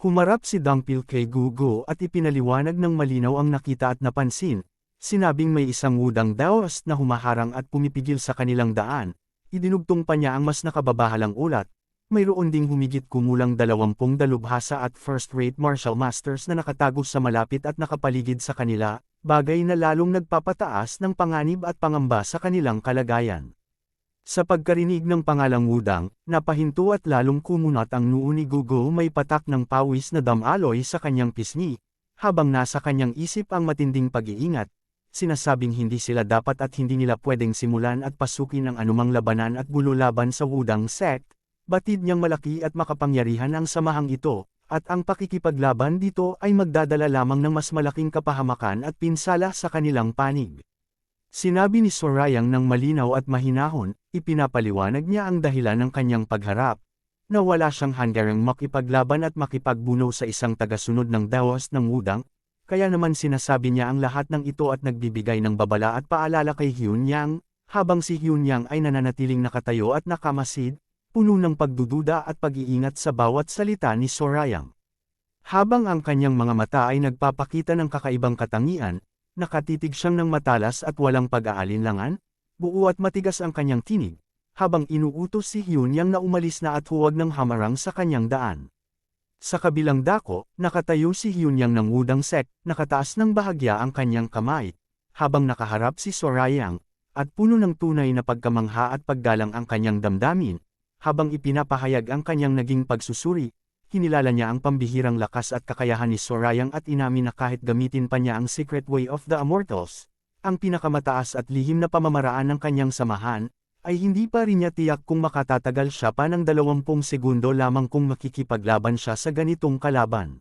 Humarap si Dumpil kay Gugo at ipinaliwanag ng malinaw ang nakita at napansin. Sinabing may isang wudang Daoist na humaharang at pumipigil sa kanilang daan. Idinugtong pa niya ang mas nakababahalang ulat. Mayroon ding humigit kumulang 20 dalubhasa at first-rate martial masters na nakatago sa malapit at nakapaligid sa kanila, bagay na lalong nagpapataas ng panganib at pangamba sa kanilang kalagayan. Sa pagkarinig ng pangalang wudang, napahinto at lalong kumunat ang noo ni Gugo, may patak ng pawis na damaloy sa kanyang pisngi. Habang nasa kanyang isip ang matinding pag-iingat, sinasabing hindi sila dapat at hindi nila pwedeng simulan at pasukin ang anumang labanan at gulo laban sa wudang sect. Batid niyang malaki at makapangyarihan ang samahang ito, at ang pakikipaglaban dito ay magdadala lamang ng mas malaking kapahamakan at pinsala sa kanilang panig. Sinabi ni Sorayang ng malinaw at mahinahon, ipinapaliwanag niya ang dahilan ng kanyang pagharap, na wala siyang handang makipaglaban at makipagbuno sa isang tagasunod ng Daoist ng wudang, kaya naman sinasabi niya ang lahat ng ito at nagbibigay ng babala at paalala kay Hyunyang, habang si Hyunyang ay nananatiling nakatayo at nakamasid, puno ng pagdududa at pag-iingat sa bawat salita ni Sorayang. Habang ang kanyang mga mata ay nagpapakita ng kakaibang katangian, nakatitig siyang ng matalas at walang pag-aalinlangan, buo at matigas ang kanyang tinig, habang inuutos si Hyunyang na umalis na at huwag ng hamarang sa kanyang daan. Sa kabilang dako, nakatayo si Hyunyang ng wudang sect, nakataas ng bahagya ang kanyang kamay, habang nakaharap si Sorayang, at puno ng tunay na pagkamangha at paggalang ang kanyang damdamin. Habang ipinapahayag ang kanyang naging pagsusuri, hinilala niya ang pambihirang lakas at kakayahan ni Sorayang at inamin na kahit gamitin pa niya ang Secret Way of the Immortals, ang pinakamataas at lihim na pamamaraan ng kanyang samahan, ay hindi pa rin niya tiyak kung makatatagal siya pa ng 20 segundo lamang kung makikipaglaban siya sa ganitong kalaban.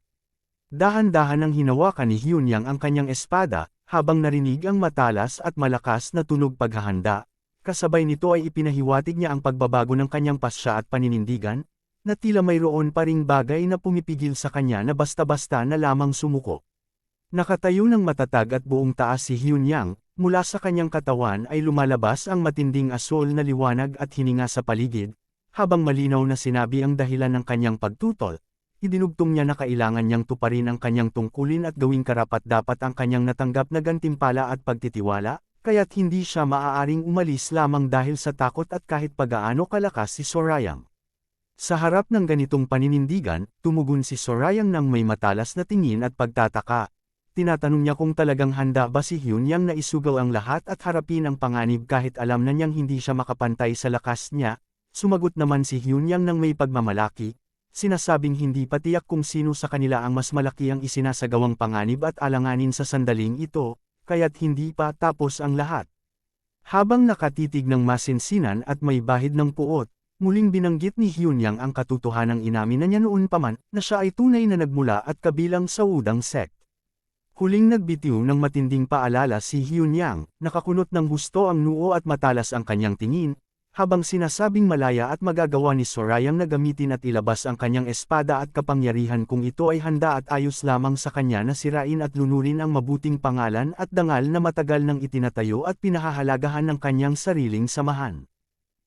Dahan-dahan ang hinawakan ni Hyunyang ang kanyang espada, habang narinig ang matalas at malakas na tunog paghahanda. Kasabay nito ay ipinahiwatig niya ang pagbabago ng kanyang pasya at paninindigan, na tila mayroon pa ring bagay na pumipigil sa kanya na basta-basta na lamang sumuko. Nakatayo ng matatag at buong taas si Hyunyang, mula sa kanyang katawan ay lumalabas ang matinding asol na liwanag at hininga sa paligid, habang malinaw na sinabi ang dahilan ng kanyang pagtutol. idinugtong niya na kailangan niyang tuparin ang kanyang tungkulin at gawing karapat-dapat ang kanyang natanggap na gantimpala at pagtitiwala, kaya't hindi siya maaaring umalis lamang dahil sa takot at kahit pagaano kalakas si Sorayang. Sa harap ng ganitong paninindigan, tumugon si Sorayang nang may matalas na tingin at pagtataka. Tinatanong niya kung talagang handa ba si Hunyang na isugaw ang lahat at harapin ang panganib kahit alam na niyang hindi siya makapantay sa lakas niya. Sumagot naman si Hunyang nang may pagmamalaki, sinasabing hindi pa tiyak kung sino sa kanila ang mas malaki ang isinasagawang panganib at alanganin sa sandaling ito, kaya't hindi pa tapos ang lahat. Habang nakatitig ng masinsinan at may bahid ng puot, muling binanggit ni Hunyang ang katotohanang inamin na niya noon pa man na siya ay tunay na nagmula at kabilang sa Wudang sect. Huling nagbitiw ng matinding paalala si Hunyang, nakakunot ng husto ang noo at matalas ang kanyang tingin, habang sinasabing malaya at magagawa ni Sorayang na gamitin at ilabas ang kanyang espada at kapangyarihan kung ito ay handa at ayos lamang sa kanya na sirain at lunurin ang mabuting pangalan at dangal na matagal nang itinatayo at pinahahalagahan ng kanyang sariling samahan.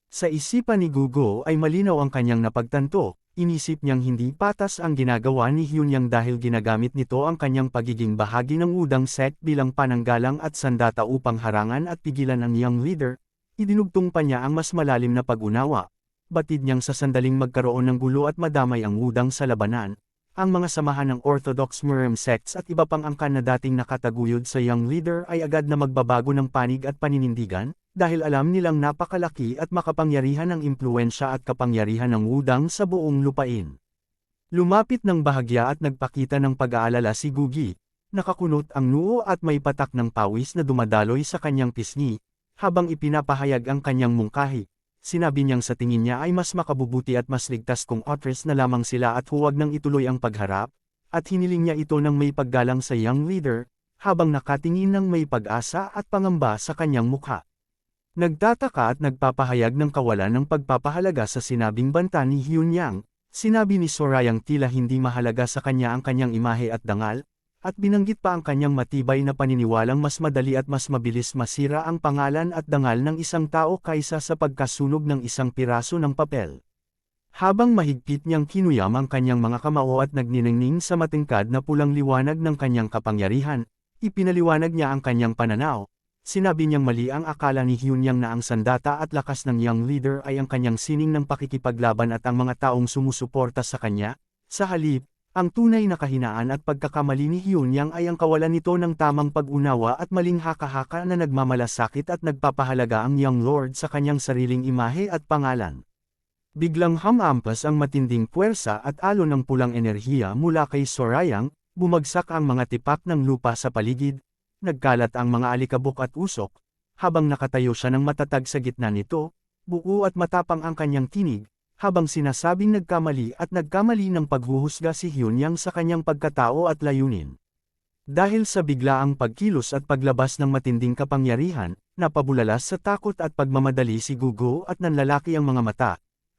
Sa isipan ni Gugo ay malinaw ang kanyang napagtanto, inisip niyang hindi patas ang ginagawa ni Hunyang dahil ginagamit nito ang kanyang pagiging bahagi ng Wudang sect bilang pananggalang at sandata upang harangan at pigilan ang young leader. Idinugtong pa niya ang mas malalim na pag-unawa. Batid niyang sa sandaling magkaroon ng gulo at madamay ang Wudang sa labanan, ang mga samahan ng Orthodox Murim sects at iba pang angkan na dating nakataguyod sa young leader ay agad na magbabago ng panig at paninindigan, dahil alam nilang napakalaki at makapangyarihan ang impluensya at kapangyarihan ng Wudang sa buong lupain. Lumapit ng bahagya at nagpakita ng pag-aalala si Gugi, nakakunot ang noo at may patak ng pawis na dumadaloy sa kanyang pisngi, habang ipinapahayag ang kanyang mungkahi. Sinabi niyang sa tingin niya ay mas makabubuti at mas ligtas kung otres na lamang sila at huwag nang ituloy ang pagharap, at hiniling niya ito ng may paggalang sa young leader, habang nakatingin ng may pag-asa at pangamba sa kanyang mukha. Nagtataka at nagpapahayag ng kawalan ng pagpapahalaga sa sinabing banta ni Hunyang, sinabi ni Sorayang tila hindi mahalaga sa kanya ang kanyang imahe at dangal, at binanggit pa ang kanyang matibay na paniniwalang mas madali at mas mabilis masira ang pangalan at dangal ng isang tao kaysa sa pagkasunog ng isang piraso ng papel. Habang mahigpit niyang kinuyam ang kanyang mga kamao at nagniningning sa matingkad na pulang liwanag ng kanyang kapangyarihan, ipinaliwanag niya ang kanyang pananaw. Sinabi niyang mali ang akala ni Hunyang na ang sandata at lakas ng young leader ay ang kanyang sining ng pakikipaglaban at ang mga taong sumusuporta sa kanya. Sa halip, ang tunay na kahinaan at pagkakamali ni Hunyang ay ang kawalan nito ng tamang pag-unawa at maling haka-haka na nagmamalasakit at nagpapahalaga ang young lord sa kanyang sariling imahe at pangalan. Biglang hamampas ang matinding puwersa at alon ng pulang enerhiya mula kay Sorayang, bumagsak ang mga tipak ng lupa sa paligid, nagkalat ang mga alikabok at usok, habang nakatayo siya ng matatag sa gitna nito, buo at matapang ang kanyang tinig, habang sinasabing nagkamali ng paghuhusga si Hunyang sa kanyang pagkatao at layunin. Dahil sa biglaang pagkilos at paglabas ng matinding kapangyarihan, napabulalas sa takot at pagmamadali si Gugo at nanlalaki ang mga mata,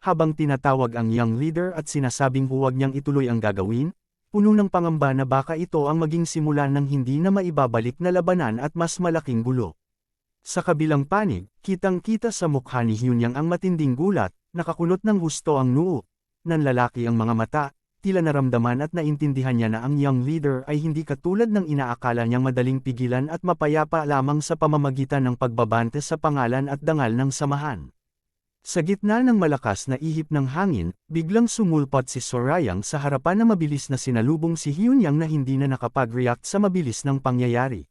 habang tinatawag ang young leader at sinasabing huwag niyang ituloy ang gagawin, puno ng pangamba na baka ito ang maging simulan ng hindi na maibabalik na labanan at mas malaking gulo. Sa kabilang panig, kitang-kita sa mukha ni Hunyang ang matinding gulat, nakakunot ng husto ang noo, nanlalaki ang mga mata, tila naramdaman at naintindihan niya na ang young leader ay hindi katulad ng inaakala niyang madaling pigilan at mapayapa lamang sa pamamagitan ng pagbabante sa pangalan at dangal ng samahan. Sa gitna ng malakas na ihip ng hangin, biglang sumulpot si Sorayang sa harapan na mabilis na sinalubong si Hunyang na hindi na nakapag-react sa mabilis ng pangyayari.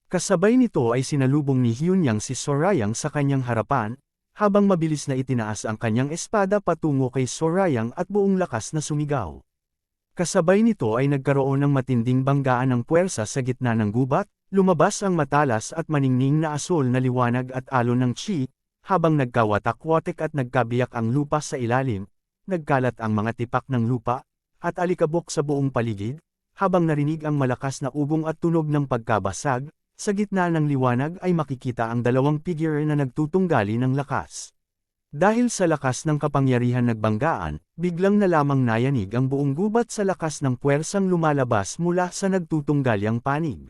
Kasabay nito ay sinalubong ni Hunyang si Sorayang sa kanyang harapan, habang mabilis na itinaas ang kanyang espada patungo kay Sorayang at buong lakas na sumigaw. Kasabay nito ay nagkaroon ng matinding banggaan ng puwersa sa gitna ng gubat, lumabas ang matalas at maningning na asul na liwanag at alon ng chi, habang nagkawatak-watik at nagkabiyak ang lupa sa ilalim, nagkalat ang mga tipak ng lupa, at alikabok sa buong paligid, habang narinig ang malakas na ugong at tunog ng pagkabasag, sa gitna ng liwanag ay makikita ang dalawang figure na nagtutunggali ng lakas. Dahil sa lakas ng kapangyarihan nagbanggaan, biglang na lamang nayanig ang buong gubat sa lakas ng puwersang lumalabas mula sa nagtutunggalyang panig.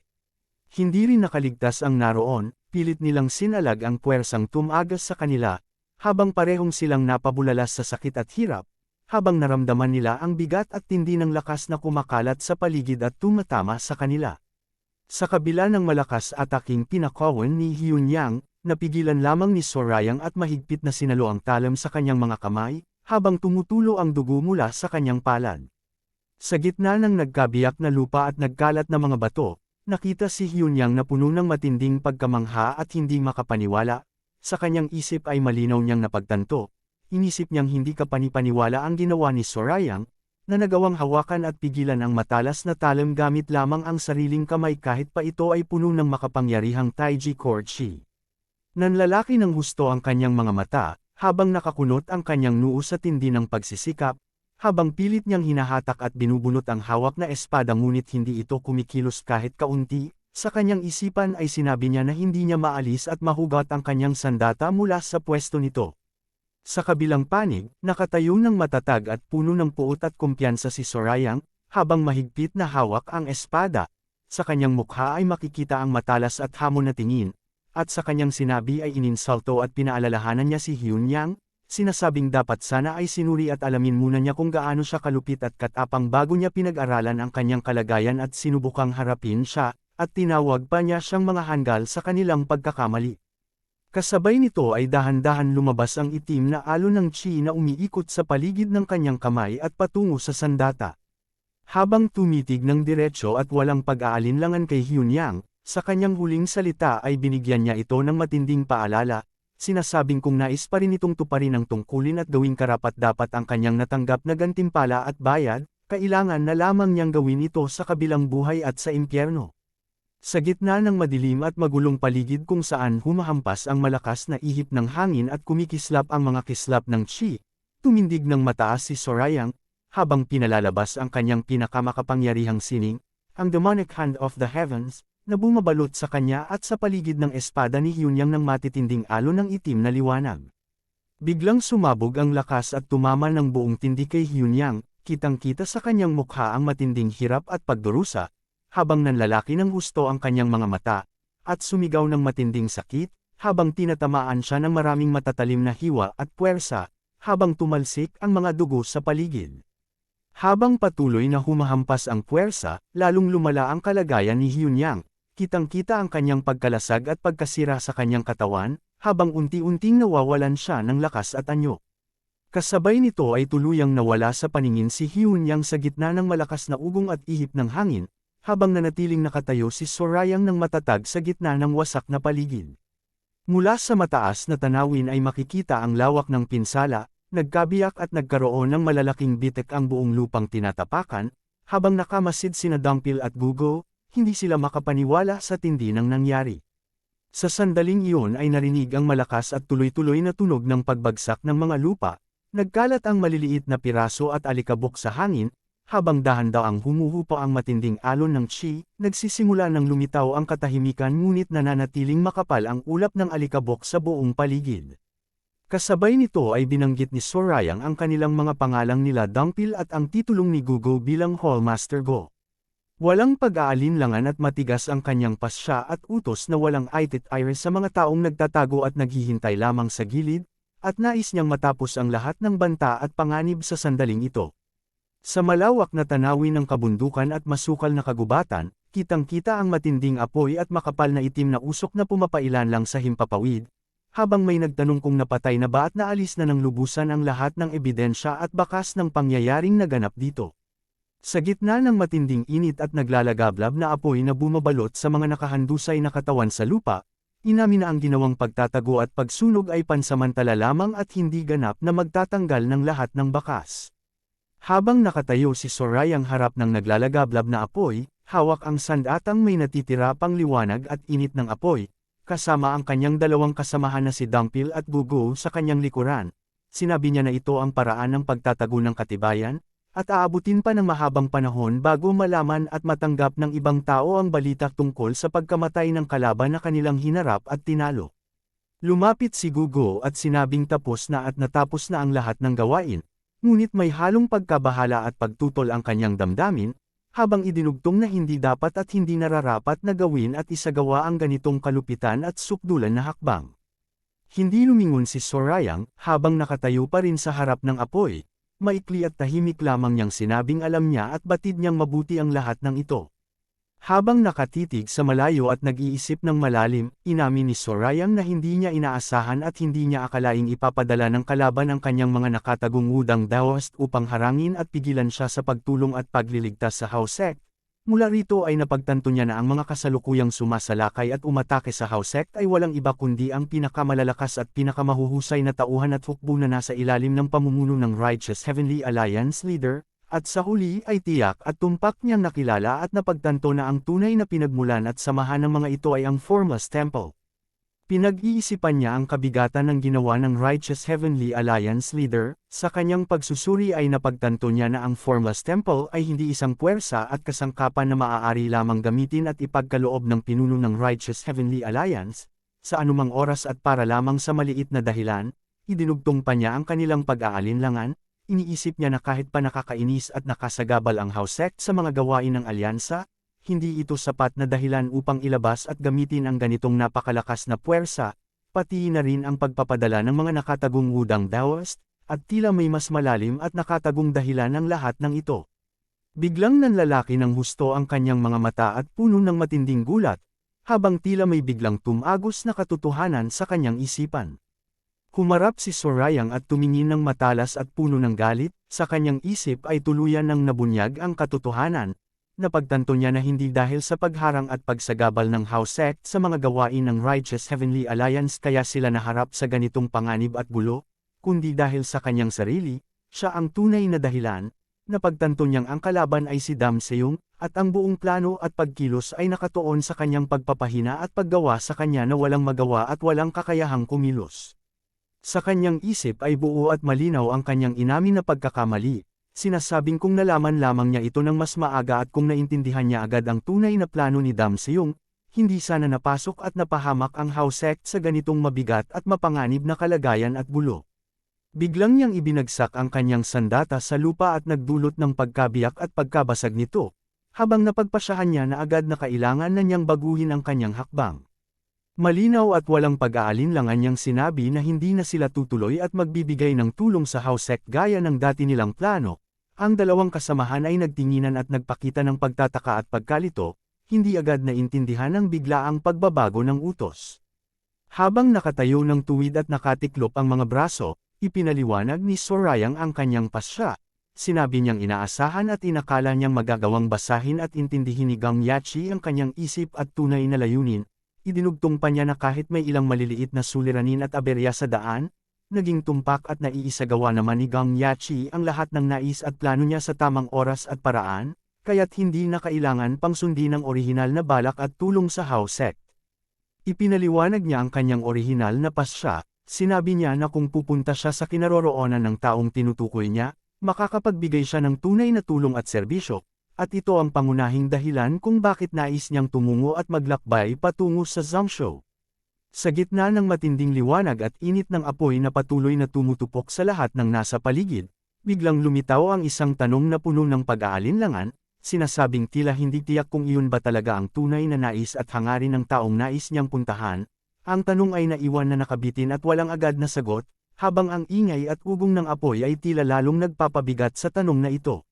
Hindi rin nakaligtas ang naroon, pilit nilang sinalag ang puwersang tumagas sa kanila, habang parehong silang napabulalas sa sakit at hirap, habang naramdaman nila ang bigat at tindi ng lakas na kumakalat sa paligid at tumatama sa kanila. Sa kabila ng malakas ataking pinakawan ni Hyunyang, napigilan lamang ni Sorayang at mahigpit na sinalo ang talam sa kanyang mga kamay, habang tumutulo ang dugo mula sa kanyang palad. Sa gitna ng nagkabiyak na lupa at nagkalat na mga bato, nakita si Hyunyang na puno ng matinding pagkamangha at hindi makapaniwala. Sa kanyang isip ay malinaw niyang napagtanto. Inisip niyang hindi kapanipaniwala ang ginawa ni Sorayang, na nagawang hawakan at pigilan ang matalas na talam gamit lamang ang sariling kamay kahit pa ito ay puno ng makapangyarihang Taiji Cord Chi. Nanlalaki ng husto ang kanyang mga mata, habang nakakunot ang kanyang noo sa tindi ng pagsisikap, habang pilit niyang hinahatak at binubunot ang hawak na espada ngunit hindi ito kumikilos kahit kaunti, sa kanyang isipan ay sinabi niya na hindi niya maalis at mahugat ang kanyang sandata mula sa pwesto nito. Sa kabilang panig, nakatayo ng matatag at puno ng puot at kumpiyansa si Sorayang, habang mahigpit na hawak ang espada. Sa kanyang mukha ay makikita ang matalas at hamon na tingin, at sa kanyang sinabi ay ininsulto at pinaalalahanan niya si Hyunyang, sinasabing dapat sana ay sinuri at alamin muna niya kung gaano siya kalupit at katapang bago niya pinag-aralan ang kanyang kalagayan at sinubukang harapin siya, at tinawag pa niya siyang mga hanggal sa kanilang pagkakamali. Kasabay nito ay dahan-dahan lumabas ang itim na alon ng chi na umiikot sa paligid ng kanyang kamay at patungo sa sandata. Habang tumitig ng diretsyo at walang pag-aalinlangan kay Hyunyang, sa kanyang huling salita ay binigyan niya ito ng matinding paalala, sinasabing kung nais pa rin itong tuparin ang tungkulin at gawing karapat-dapat ang kanyang natanggap na gantimpala at bayad, kailangan na lamang niyang gawin ito sa kabilang buhay at sa impyerno. Sa gitna ng madilim at magulong paligid kung saan humahampas ang malakas na ihip ng hangin at kumikislap ang mga kislap ng chi, tumindig ng mataas si Sorayang, habang pinalalabas ang kanyang pinakamakapangyarihang sining, ang demonic hand of the heavens, na bumabalot sa kanya at sa paligid ng espada ni Hyunyang ng matitinding alon ng itim na liwanag. Biglang sumabog ang lakas at tumama ng buong tindi kay Hyunyang, kitang-kita sa kanyang mukha ang matinding hirap at pagdurusa, habang nanlalaki ng husto ang kanyang mga mata, at sumigaw ng matinding sakit, habang tinatamaan siya ng maraming matatalim na hiwa at puwersa, habang tumalsik ang mga dugo sa paligid. Habang patuloy na humahampas ang puwersa, lalong lumala ang kalagayan ni Hyunyang, kitang-kita ang kanyang pagkalasag at pagkasira sa kanyang katawan, habang unti-unting nawawalan siya ng lakas at anyo. Kasabay nito ay tuluyang nawala sa paningin si Hyunyang sa gitna ng malakas na ugong at ihip ng hangin, habang nanatiling nakatayo si Sorayang ng matatag sa gitna ng wasak na paligid. Mula sa mataas na tanawin ay makikita ang lawak ng pinsala, nagkabiyak at nagkaroon ng malalaking bitek ang buong lupang tinatapakan, habang nakamasid sina Dumpil at Gugo, hindi sila makapaniwala sa tindi ng nangyari. Sa sandaling iyon ay narinig ang malakas at tuloy-tuloy na tunog ng pagbagsak ng mga lupa, nagkalat ang maliliit na piraso at alikabok sa hangin, habang dahan-daang humuhupa ang matinding alon ng chi, nagsisimula ng lumitaw ang katahimikan ngunit nananatiling makapal ang ulap ng alikabok sa buong paligid. Kasabay nito ay binanggit ni Sorayang ang kanilang mga pangalang nila Dumpil at ang titulong ni Gugo bilang Hallmaster Go. Walang pag-aalinlangan at matigas ang kanyang pasya at utos na walang aitit-aire sa mga taong nagtatago at naghihintay lamang sa gilid, at nais niyang matapos ang lahat ng banta at panganib sa sandaling ito. Sa malawak na tanawin ng kabundukan at masukal na kagubatan, kitang-kita ang matinding apoy at makapal na itim na usok na pumapailan lang sa himpapawid, habang may nagtanong kung napatay na ba at naalis na ng lubusan ang lahat ng ebidensya at bakas ng pangyayaring naganap dito. Sa gitna ng matinding init at naglalagablab na apoy na bumabalot sa mga nakahandusay na katawan sa lupa, inamin na ang ginawang pagtatago at pagsunog ay pansamantala lamang at hindi ganap na magtatanggal ng lahat ng bakas. Habang nakatayo si Sorayang harap ng naglalagablab na apoy, hawak ang sandatang may natitira pang liwanag at init ng apoy, kasama ang kanyang dalawang kasamahan na si Dumpil at Gugo sa kanyang likuran. Sinabi niya na ito ang paraan ng pagtatago ng katibayan, at aabutin pa ng mahabang panahon bago malaman at matanggap ng ibang tao ang balita tungkol sa pagkamatay ng kalaban na kanilang hinarap at tinalo. Lumapit si Gugo at sinabing tapos na at natapos na ang lahat ng gawain. Ngunit may halong pagkabahala at pagtutol ang kanyang damdamin, habang idinugtong na hindi dapat at hindi nararapat na gawin at isagawa ang ganitong kalupitan at sukdulan na hakbang. Hindi lumingon si Sorayang, habang nakatayo pa rin sa harap ng apoy, maikli at tahimik lamang niyang sinabing alam niya at batid niyang mabuti ang lahat ng ito. Habang nakatitig sa malayo at nag-iisip ng malalim, inamin ni Sorayang na hindi niya inaasahan at hindi niya akalaing ipapadala ng kalaban ang kanyang mga nakatagong udang Daoist upang harangin at pigilan siya sa pagtulong at pagliligtas sa Haosek. Mula rito ay napagtanto niya na ang mga kasalukuyang sumasalakay at umatake sa Haosek ay walang iba kundi ang pinakamalalakas at pinakamahuhusay na tauhan at hukbo na nasa ilalim ng pamumuno ng Righteous Heavenly Alliance leader. At sa huli ay tiyak at tumpak niyang nakilala at napagtanto na ang tunay na pinagmulan at samahan ng mga ito ay ang Formless Temple. Pinag-iisipan niya ang kabigatan ng ginawa ng Righteous Heavenly Alliance leader, sa kanyang pagsusuri ay napagtanto niya na ang Formless Temple ay hindi isang puwersa at kasangkapan na maaari lamang gamitin at ipagkaloob ng pinuno ng Righteous Heavenly Alliance, sa anumang oras at para lamang sa maliit na dahilan. Idinugtong pa niya ang kanilang pag-aalinlangan. Iniisip niya na kahit pa nakakainis at nakasagabal ang Haosek sa mga gawain ng alyansa, hindi ito sapat na dahilan upang ilabas at gamitin ang ganitong napakalakas na puwersa, pati na rin ang pagpapadala ng mga nakatagong udang Daoist, at tila may mas malalim at nakatagong dahilan ang lahat ng ito. Biglang nanlalaki ng husto ang kanyang mga mata at puno ng matinding gulat, habang tila may biglang tumagos na katotohanan sa kanyang isipan. Humarap si Sorayang at tumingin ng matalas at puno ng galit, sa kanyang isip ay tuluyan ng nabunyag ang katotohanan. Napagtanto niya na hindi dahil sa pagharang at pagsagabal ng Haosek sa mga gawain ng Righteous Heavenly Alliance kaya sila naharap sa ganitong panganib at gulo, kundi dahil sa kanyang sarili, siya ang tunay na dahilan. Napagtanto niyang ang kalaban ay si Dam Seong, at ang buong plano at pagkilos ay nakatuon sa kanyang pagpapahina at paggawa sa kanya na walang magawa at walang kakayahang kumilos. Sa kanyang isip ay buo at malinaw ang kanyang inamin na pagkakamali. Sinasabing kung nalaman lamang niya ito ng mas maaga at kung naintindihan niya agad ang tunay na plano ni Dam Seong, hindi sana napasok at napahamak ang Haosek sa ganitong mabigat at mapanganib na kalagayan at gulo. Biglang niyang ibinagsak ang kanyang sandata sa lupa at nagdulot ng pagkabiyak at pagkabasag nito, habang napagpasyahan niya na agad na kailangan na niyang baguhin ang kanyang hakbang. Malinaw at walang pag-aalinlangan niyang sinabi na hindi na sila tutuloy at magbibigay ng tulong sa Haosek gaya ng dati nilang plano. Ang dalawang kasamahan ay nagtinginan at nagpakita ng pagtataka at pagkalito, hindi agad na intindihan ang biglaang pagbabago ng utos. Habang nakatayo ng tuwid at nakatiklop ang mga braso, ipinaliwanag ni Sorayang ang kanyang pasya. Sinabi niyang inaasahan at inakala niyang magagawang basahin at intindihin ni Gang Yachi ang kanyang isip at tunay na layunin. Idinugtong pa niya na kahit may ilang maliliit na suliranin at aberya sa daan, naging tumpak at naiisagawa naman ni Gang Yachi ang lahat ng nais at plano niya sa tamang oras at paraan, kaya't hindi na kailangan pang sundin ang orihinal na balak at tulong sa Haosek. Ipinaliwanag niya ang kanyang orihinal na pasya, sinabi niya na kung pupunta siya sa kinaroroonan ng taong tinutukoy niya, makakapagbigay siya ng tunay na tulong at serbisyo. At ito ang pangunahing dahilan kung bakit nais niyang tumungo at maglakbay patungo sa Zhongshu. Sa gitna ng matinding liwanag at init ng apoy na patuloy na tumutupok sa lahat ng nasa paligid, biglang lumitaw ang isang tanong na puno ng pag-aalinlangan, sinasabing tila hindi tiyak kung iyon ba talaga ang tunay na nais at hangarin ng taong nais niyang puntahan. Ang tanong ay naiwan na nakabitin at walang agad na sagot, habang ang ingay at ugong ng apoy ay tila lalong nagpapabigat sa tanong na ito.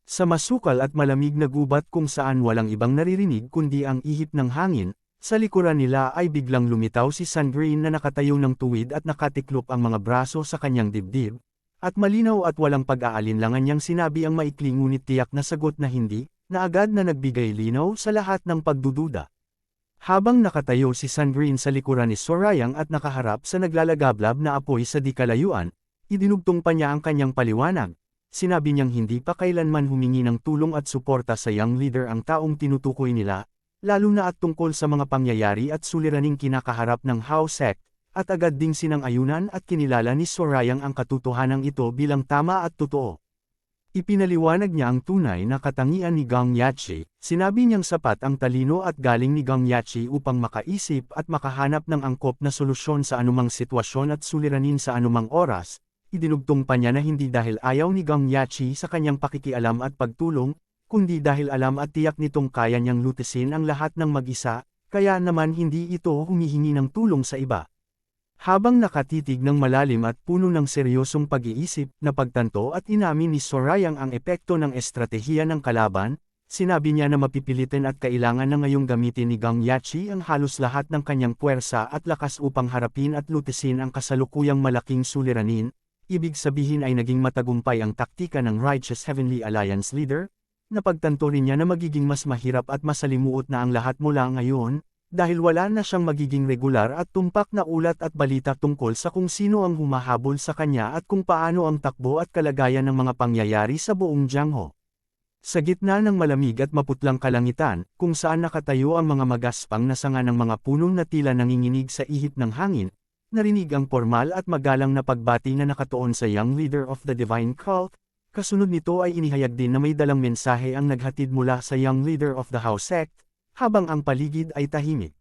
Sa masukal at malamig na gubat kung saan walang ibang naririnig kundi ang ihip ng hangin, sa likuran nila ay biglang lumitaw si Sandrine na nakatayo ng tuwid at nakatiklop ang mga braso sa kanyang dibdib, at malinaw at walang pag-aalinlangan niyang sinabi ang maikli ngunit tiyak na sagot na hindi, na agad na nagbigay linaw sa lahat ng pagdududa. Habang nakatayo si Sandrine sa likuran ni Sorayang at nakaharap sa naglalagablab na apoy sa di kalayuan, idinugtong pa niya ang kanyang paliwanag. Sinabi niyang hindi pa kailanman humingi ng tulong at suporta sa young leader ang taong tinutukoy nila, lalo na at tungkol sa mga pangyayari at suliraning kinakaharap ng Haosek, at agad ding sinang-ayunan at kinilala ni Sorayang ang katotohanan ito bilang tama at totoo. Ipinaliwanag niya ang tunay na katangian ni Gang Yachi, sinabi niyang sapat ang talino at galing ni Gang Yachi upang makaisip at makahanap ng angkop na solusyon sa anumang sitwasyon at suliranin sa anumang oras. Idinugtong pa niya na hindi dahil ayaw ni Gang Yachi sa kanyang pakikialam at pagtulong, kundi dahil alam at tiyak nitong kaya niyang lutisin ang lahat ng mag-isa, kaya naman hindi ito humihingi ng tulong sa iba. Habang nakatitig ng malalim at puno ng seryosong pag-iisip, napagtanto at inamin ni Sorayang ang epekto ng estratehiya ng kalaban, sinabi niya na mapipilitin at kailangan na ngayong gamitin ni Gang Yachi ang halos lahat ng kanyang puwersa at lakas upang harapin at lutisin ang kasalukuyang malaking suliranin, ibig sabihin ay naging matagumpay ang taktika ng Righteous Heavenly Alliance leader, napagtanto rin niya na magiging mas mahirap at masalimuot na ang lahat mula ngayon, dahil wala na siyang magiging regular at tumpak na ulat at balita tungkol sa kung sino ang humahabol sa kanya at kung paano ang takbo at kalagayan ng mga pangyayari sa buong Jiangho. Sa gitna ng malamig at maputlang kalangitan, kung saan nakatayo ang mga magaspang na sanga ng mga punong na tila nanginginig sa ihip ng hangin, narinig ang formal at magalang na pagbati na nakatuon sa Young Leader of the Divine Cult. Kasunod nito ay inihayag din na may dalang mensahe ang naghatid mula sa Young Leader of the House Sect, habang ang paligid ay tahimik.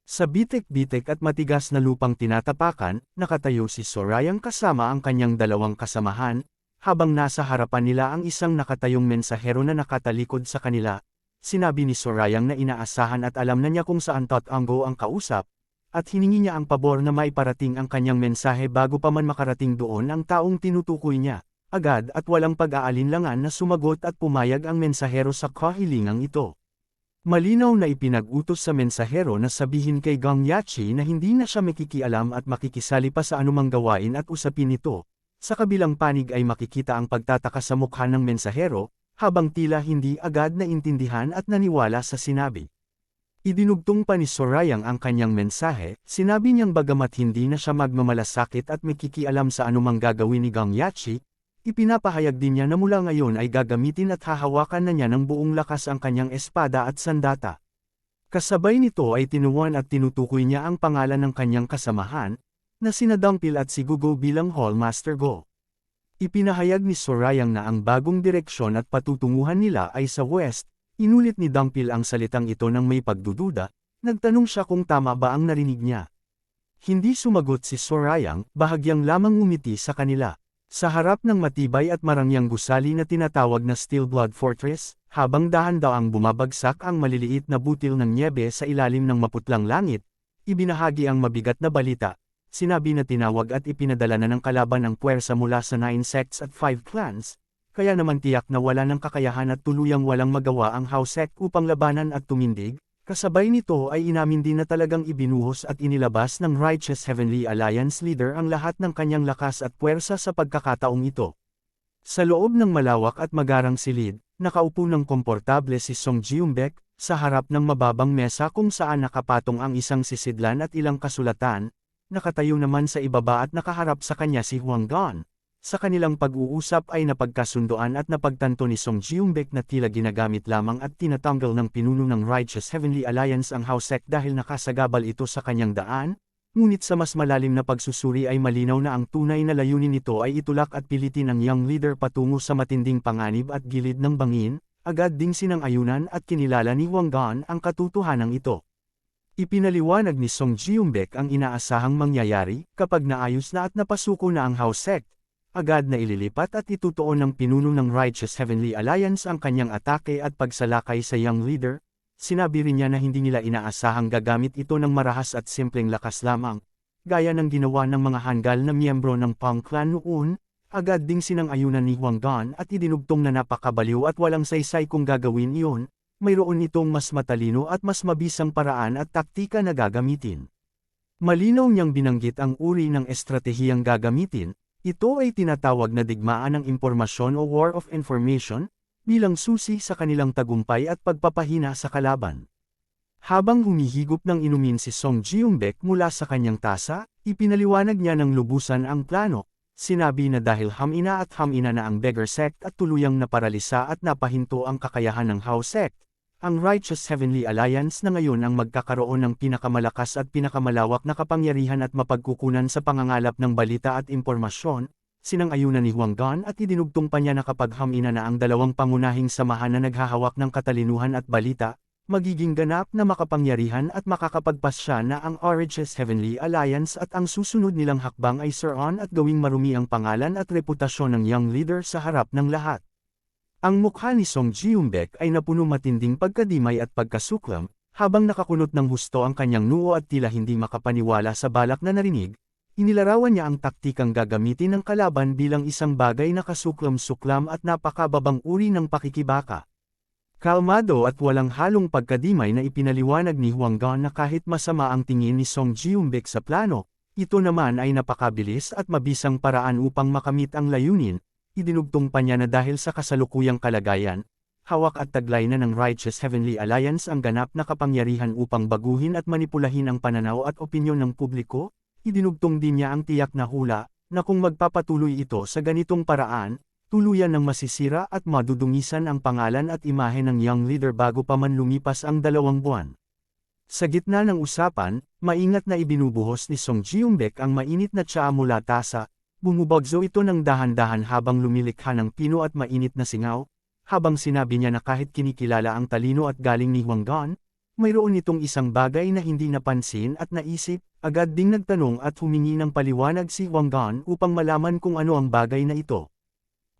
Sa bitik-bitik at matigas na lupang tinatapakan, nakatayo si Sorayang kasama ang kanyang dalawang kasamahan, habang nasa harapan nila ang isang nakatayong mensahero na nakatalikod sa kanila. Sinabi ni Sorayang na inaasahan at alam na niya kung saan tatango ang kausap, at hiningi niya ang pabor na maiparating ang kanyang mensahe bago pa man makarating doon ang taong tinutukoy niya. Agad at walang pag-aalinlangan na sumagot at pumayag ang mensahero sa kahilingang ito. Malinaw na ipinag-utos sa mensahero na sabihin kay Gang Yachi na hindi na siya makikialam at makikisali pa sa anumang gawain at usapin nito. Sa kabilang panig ay makikita ang pagtataka sa mukha ng mensahero, habang tila hindi agad naintindihan at naniwala sa sinabi. Idinugtong pa ni Sorayang ang kanyang mensahe, sinabi niyang bagamat hindi na siya magmamalasakit at makikialam sa anumang gagawin ni Gang Yachi, ipinapahayag din niya na mula ngayon ay gagamitin at hahawakan na niya ng buong lakas ang kanyang espada at sandata. Kasabay nito ay tinuwan at tinutukoy niya ang pangalan ng kanyang kasamahan, na sina Dangpil at si Gugo bilang Hallmaster Go. Ipinahayag ni Sorayang na ang bagong direksyon at patutunguhan nila ay sa west, inulit ni Dangpil ang salitang ito ng may pagdududa, nagtanong siya kung tama ba ang narinig niya. Hindi sumagot si Sorayang, bahagyang lamang ngumiti sa kanila. Sa harap ng matibay at marangyang gusali na tinatawag na Steel Blood Fortress, habang dahan-daang bumabagsak ang maliliit na butil ng nyebe sa ilalim ng maputlang langit, ibinahagi ang mabigat na balita. Sinabi na tinawag at ipinadala na ng kalaban ang puwersa mula sa 9 sects at 5 clans, kaya naman tiyak na wala ng kakayahan at tuluyang walang magawa ang House Sect upang labanan at tumindig. Kasabay nito ay inamin din na talagang ibinuhos at inilabas ng Righteous Heavenly Alliance leader ang lahat ng kanyang lakas at puwersa sa pagkakataong ito. Sa loob ng malawak at magarang silid, nakaupo ng komportable si Song Jiumbek, sa harap ng mababang mesa kung saan nakapatong ang isang sisidlan at ilang kasulatan, nakatayo naman sa ibaba at nakaharap sa kanya si Huang Gan. Sa kanilang pag-uusap ay napagkasundoan at napagtanto ni Song Jiumbek na tila ginagamit lamang at tinatanggal ng pinuno ng Righteous Heavenly Alliance ang House Sect dahil nakasagabal ito sa kanyang daan, ngunit sa mas malalim na pagsusuri ay malinaw na ang tunay na layunin nito ay itulak at pilitin ang young leader patungo sa matinding panganib at gilid ng bangin, agad ding sinang-ayunan at kinilala ni Huang Gan ang katotohanan ito. Ipinaliwanag ni Song Jiumbek ang inaasahang mangyayari kapag naayos na at napasuko na ang House Sect. Agad na ililipat at itutuon ng pinuno ng Righteous Heavenly Alliance ang kanyang atake at pagsalakay sa young leader. Sinabi rin niya na hindi nila inaasahang gagamit ito ng marahas at simpleng lakas lamang, gaya ng ginawa ng mga hanggal na miyembro ng Pang Clan noon. Agad ding sinang-ayunan ni Huang Gan at idinugtong na napakabaliw at walang saysay kung gagawin iyon, mayroon itong mas matalino at mas mabisang paraan at taktika na gagamitin. Malinaw niyang binanggit ang uri ng estratehiyang gagamitin. Ito ay tinatawag na digmaan ng impormasyon o War of Information, bilang susi sa kanilang tagumpay at pagpapahina sa kalaban. Habang humihigop ng inumin si Song Jiumbek mula sa kanyang tasa, ipinaliwanag niya ng lubusan ang plano. Sinabi na dahil hamina na ang Beggar Sect at tuluyang naparalisa at napahinto ang kakayahan ng House Sect, ang Righteous Heavenly Alliance na ngayon ang magkakaroon ng pinakamalakas at pinakamalawak na kapangyarihan at mapagkukunan sa pangangalap ng balita at impormasyon, sinang-ayunan ni Huang Gan at idinugtong pa niya na kapag hamina na ang dalawang pangunahing samahan na naghahawak ng katalinuhan at balita, magiging ganap na makapangyarihan at makakapagpasya na ang Righteous Heavenly Alliance at ang susunod nilang hakbang ay suron at gawing marumi ang pangalan at reputasyon ng young leader sa harap ng lahat. Ang mukha ni Song Jiumbek ay napuno matinding pagkadimay at pagkasuklam, habang nakakunot ng husto ang kanyang noo at tila hindi makapaniwala sa balak na narinig, Inilarawan niya ang taktikang gagamitin ng kalaban bilang isang bagay na kasuklam-suklam at napakababang uri ng pakikibaka. Kalmado at walang halong pagkadimay na ipinaliwanag ni Huang Gan na kahit masama ang tingin ni Song Jiumbek sa plano, ito naman ay napakabilis at mabisang paraan upang makamit ang layunin. Idinugtong pa niya na dahil sa kasalukuyang kalagayan, hawak at taglay na ng Righteous Heavenly Alliance ang ganap na kapangyarihan upang baguhin at manipulahin ang pananaw at opinyon ng publiko. Idinugtong din niya ang tiyak na hula, na kung magpapatuloy ito sa ganitong paraan, tuluyan ng masisira at madudungisan ang pangalan at imahe ng young leader bago pa man lumipas ang 2 buwan. Sa gitna ng usapan, maingat na ibinubuhos ni Song Jiumbek ang mainit na tsaa mula tasa, bumubagso ito ng dahan-dahan habang lumilikha ng pino at mainit na singaw, habang sinabi niya na kahit kinikilala ang talino at galing ni Huang Gan, mayroon itong isang bagay na hindi napansin at naisip, agad ding nagtanong at humingi ng paliwanag si Huang Gan upang malaman kung ano ang bagay na ito.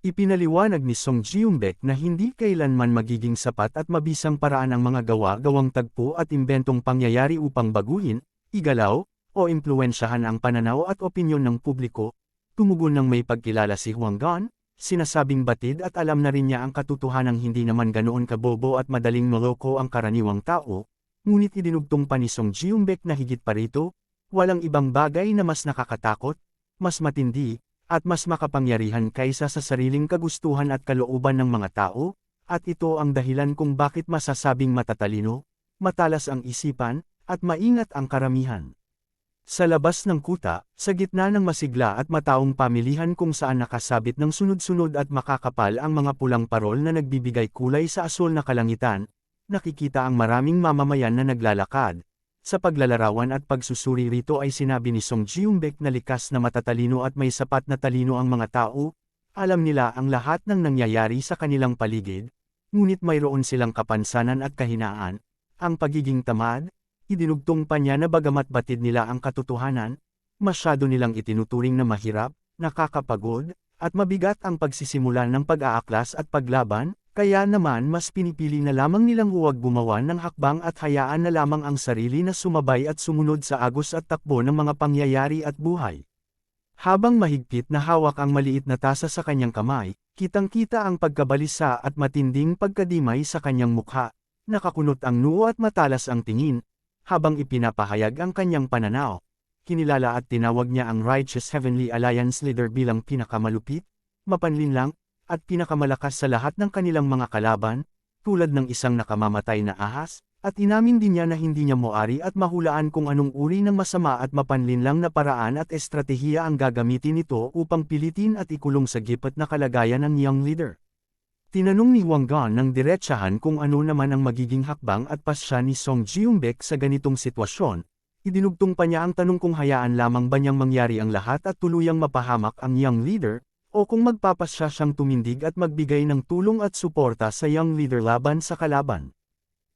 Ipinaliwanag ni Song Jiumbek na hindi kailanman magiging sapat at mabisang paraan ang mga gawa-gawang tagpo at imbentong pangyayari upang baguhin, igalaw, o impluwensyahan ang pananaw at opinyon ng publiko. Tumugon ng may pagkilala si Huang Gan, sinasabing batid at alam na rin niya ang katotohanang hindi naman ganoon kabobo at madaling moloko ang karaniwang tao, ngunit idinugtong pa ni Song Jiumbek na higit pa rito, walang ibang bagay na mas nakakatakot, mas matindi, at mas makapangyarihan kaysa sa sariling kagustuhan at kalooban ng mga tao, at ito ang dahilan kung bakit masasabing matatalino, matalas ang isipan, at maingat ang karamihan. Sa labas ng kuta, sa gitna ng masigla at mataong pamilihan kung saan nakasabit ng sunod-sunod at makakapal ang mga pulang parol na nagbibigay kulay sa asul na kalangitan, nakikita ang maraming mamamayan na naglalakad. Sa paglalarawan at pagsusuri rito ay sinabi ni Song Jiumbek na likas na matatalino at may sapat na talino ang mga tao, alam nila ang lahat ng nangyayari sa kanilang paligid, ngunit mayroon silang kapansanan at kahinaan, ang pagiging tamad. Idinugtong pa niya na bagamat batid nila ang katotohanan, masyado nilang itinuturing na mahirap, nakakapagod, at mabigat ang pagsisimula ng pag-aaklas at paglaban, kaya naman mas pinipili na lamang nilang huwag gumawa ng hakbang at hayaan na lamang ang sarili na sumabay at sumunod sa agos at takbo ng mga pangyayari at buhay. Habang mahigpit na hawak ang maliit na tasa sa kanyang kamay, kitang-kita ang pagkabalisa at matinding pagkadimay sa kanyang mukha, nakakunot ang noo at matalas ang tingin. Habang ipinapahayag ang kanyang pananaw, kinilala at tinawag niya ang Righteous Heavenly Alliance leader bilang pinakamalupit, mapanlinlang, at pinakamalakas sa lahat ng kanilang mga kalaban, tulad ng isang nakamamatay na ahas, at inamin din niya na hindi niya moari at mahulaan kung anong uri ng masama at mapanlinlang na paraan at estratehiya ang gagamitin nito upang pilitin at ikulong sa gipit na kalagayan ng young leader. Tinanong ni Huang Gan ng diretsahan kung ano naman ang magiging hakbang at pasya ni Song Jiumbek sa ganitong sitwasyon. Idinugtong pa niya ang tanong kung hayaan lamang ba niyang mangyari ang lahat at tuluyang mapahamak ang young leader, o kung magpapasya siyang tumindig at magbigay ng tulong at suporta sa young leader laban sa kalaban.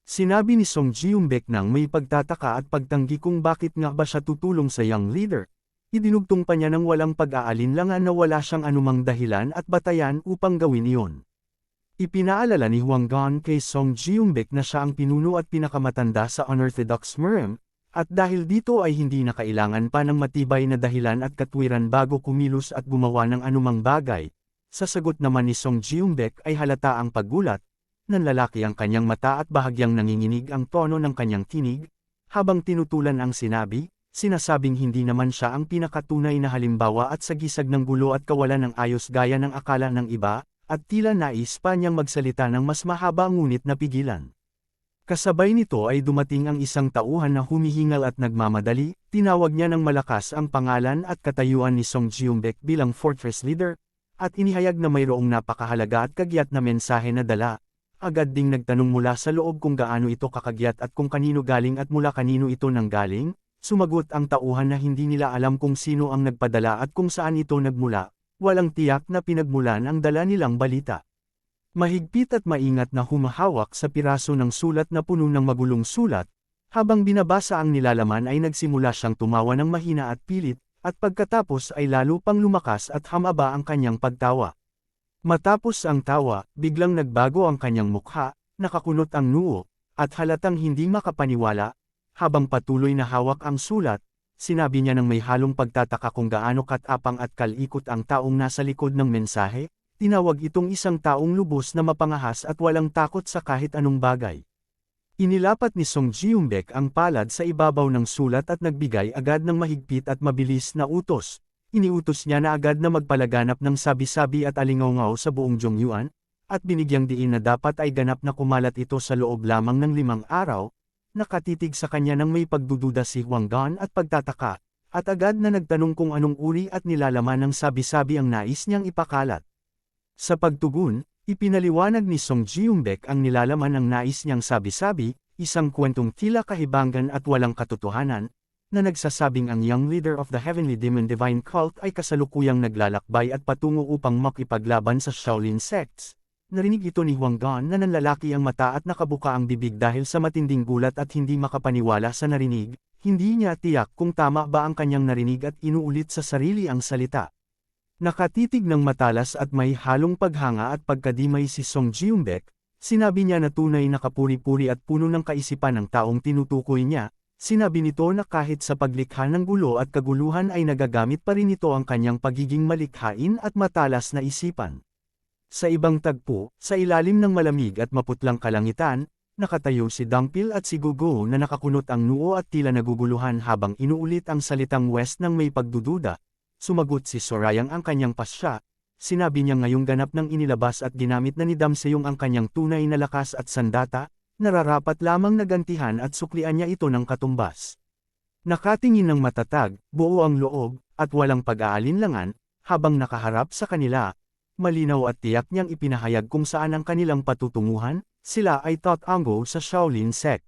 Sinabi ni Song Jiumbek nang may pagtataka at pagtanggi kung bakit nga ba siya tutulong sa young leader. Idinugtong pa niya ng walang pag-aalinlangan na wala siyang anumang dahilan at batayan upang gawin iyon. Ipinaalala ni Huang Gan kay Song Jiumbek na siya ang pinuno at pinakamatanda sa Unorthodox Murem, at dahil dito ay hindi na kailangan pa ng matibay na dahilan at katwiran bago kumilos at gumawa ng anumang bagay. Sa sagot naman ni Song Jiumbek ay halata ang paggulat, nanlalaki ang kanyang mata at bahagyang nanginginig ang tono ng kanyang tinig, habang tinutulan ang sinabi, sinasabing hindi naman siya ang pinakatunay na halimbawa at sagisag ng gulo at kawalan ng ayos gaya ng akala ng iba, at tila nais pa niyang magsalita ng mas mahaba ngunit napigilan. Kasabay nito ay dumating ang isang tauhan na humihingal at nagmamadali, tinawag niya ng malakas ang pangalan at katayuan ni Song Jiumbek bilang fortress leader, at inihayag na mayroong napakahalaga at kagyat na mensahe na dala. Agad ding nagtanong mula sa loob kung gaano ito kakagyat at kung kanino galing at mula kanino ito nanggaling. Sumagot ang tauhan na hindi nila alam kung sino ang nagpadala at kung saan ito nagmula. Walang tiyak na pinagmulan ang dala nilang balita. Mahigpit at maingat na humahawak sa piraso ng sulat na puno ng magulong sulat, habang binabasa ang nilalaman ay nagsimula siyang tumawa ng mahina at pilit, at pagkatapos ay lalo pang lumakas at hamaba ang kanyang pagtawa. Matapos ang tawa, biglang nagbago ang kanyang mukha, nakakunot ang noo, at halatang hindi makapaniwala, habang patuloy na hawak ang sulat. sinabi niya ng may halong pagtataka kung gaano katapang at kalikot ang taong nasa likod ng mensahe, tinawag itong isang taong lubos na mapangahas at walang takot sa kahit anong bagay. Inilapat ni Song Jiumbek ang palad sa ibabaw ng sulat at nagbigay agad ng mahigpit at mabilis na utos. Iniutos niya na agad na magpalaganap ng sabi-sabi at alingaw sa buong Jongyuan, at binigyang diin na dapat ay ganap na kumalat ito sa loob lamang ng 5 araw. Nakatitig sa kanya ng may pagdududa si Huang Gan at pagtataka, at agad na nagtanong kung anong uri at nilalaman ng sabi-sabi ang nais niyang ipakalat. Sa pagtugon, ipinaliwanag ni Song Jiumbek ang nilalaman ng nais niyang sabi-sabi, isang kwentong tila kahibangan at walang katotohanan, na nagsasabing ang young leader of the Heavenly Demon Divine Cult ay kasalukuyang naglalakbay at patungo upang makipaglaban sa Shaolin sects. Narinig ito ni Huang Gan na nanlalaki ang mata at nakabuka ang bibig dahil sa matinding gulat at hindi makapaniwala sa narinig, hindi niya tiyak kung tama ba ang kanyang narinig at inuulit sa sarili ang salita. Nakatitig ng matalas at may halong paghanga at pagkadimay si Song Jiumbek, sinabi niya na tunay na kapuri-puri at puno ng kaisipan ng taong tinutukoy niya, sinabi nito na kahit sa paglikha ng gulo at kaguluhan ay nagagamit pa rin nito ang kanyang pagiging malikhain at matalas na isipan. Sa ibang tagpo, sa ilalim ng malamig at maputlang kalangitan, nakatayo si Dangpil at si Gugo na nakakunot ang noo at tila naguguluhan habang inuulit ang salitang West ng may pagdududa. Sumagot si Sorayang ang kanyang pasya, sinabi niya ngayong ganap nang inilabas at ginamit na ni Damseong ang kanyang tunay na lakas at sandata, nararapat lamang nagantihan at suklian niya ito ng katumbas. Nakatingin ng matatag, buo ang loob, at walang pag-aalinlangan, habang nakaharap sa kanila. Malinaw at tiyak niyang ipinahayag kung saan ang kanilang patutunguhan, sila ay Taotanggo sa Shaolin sect.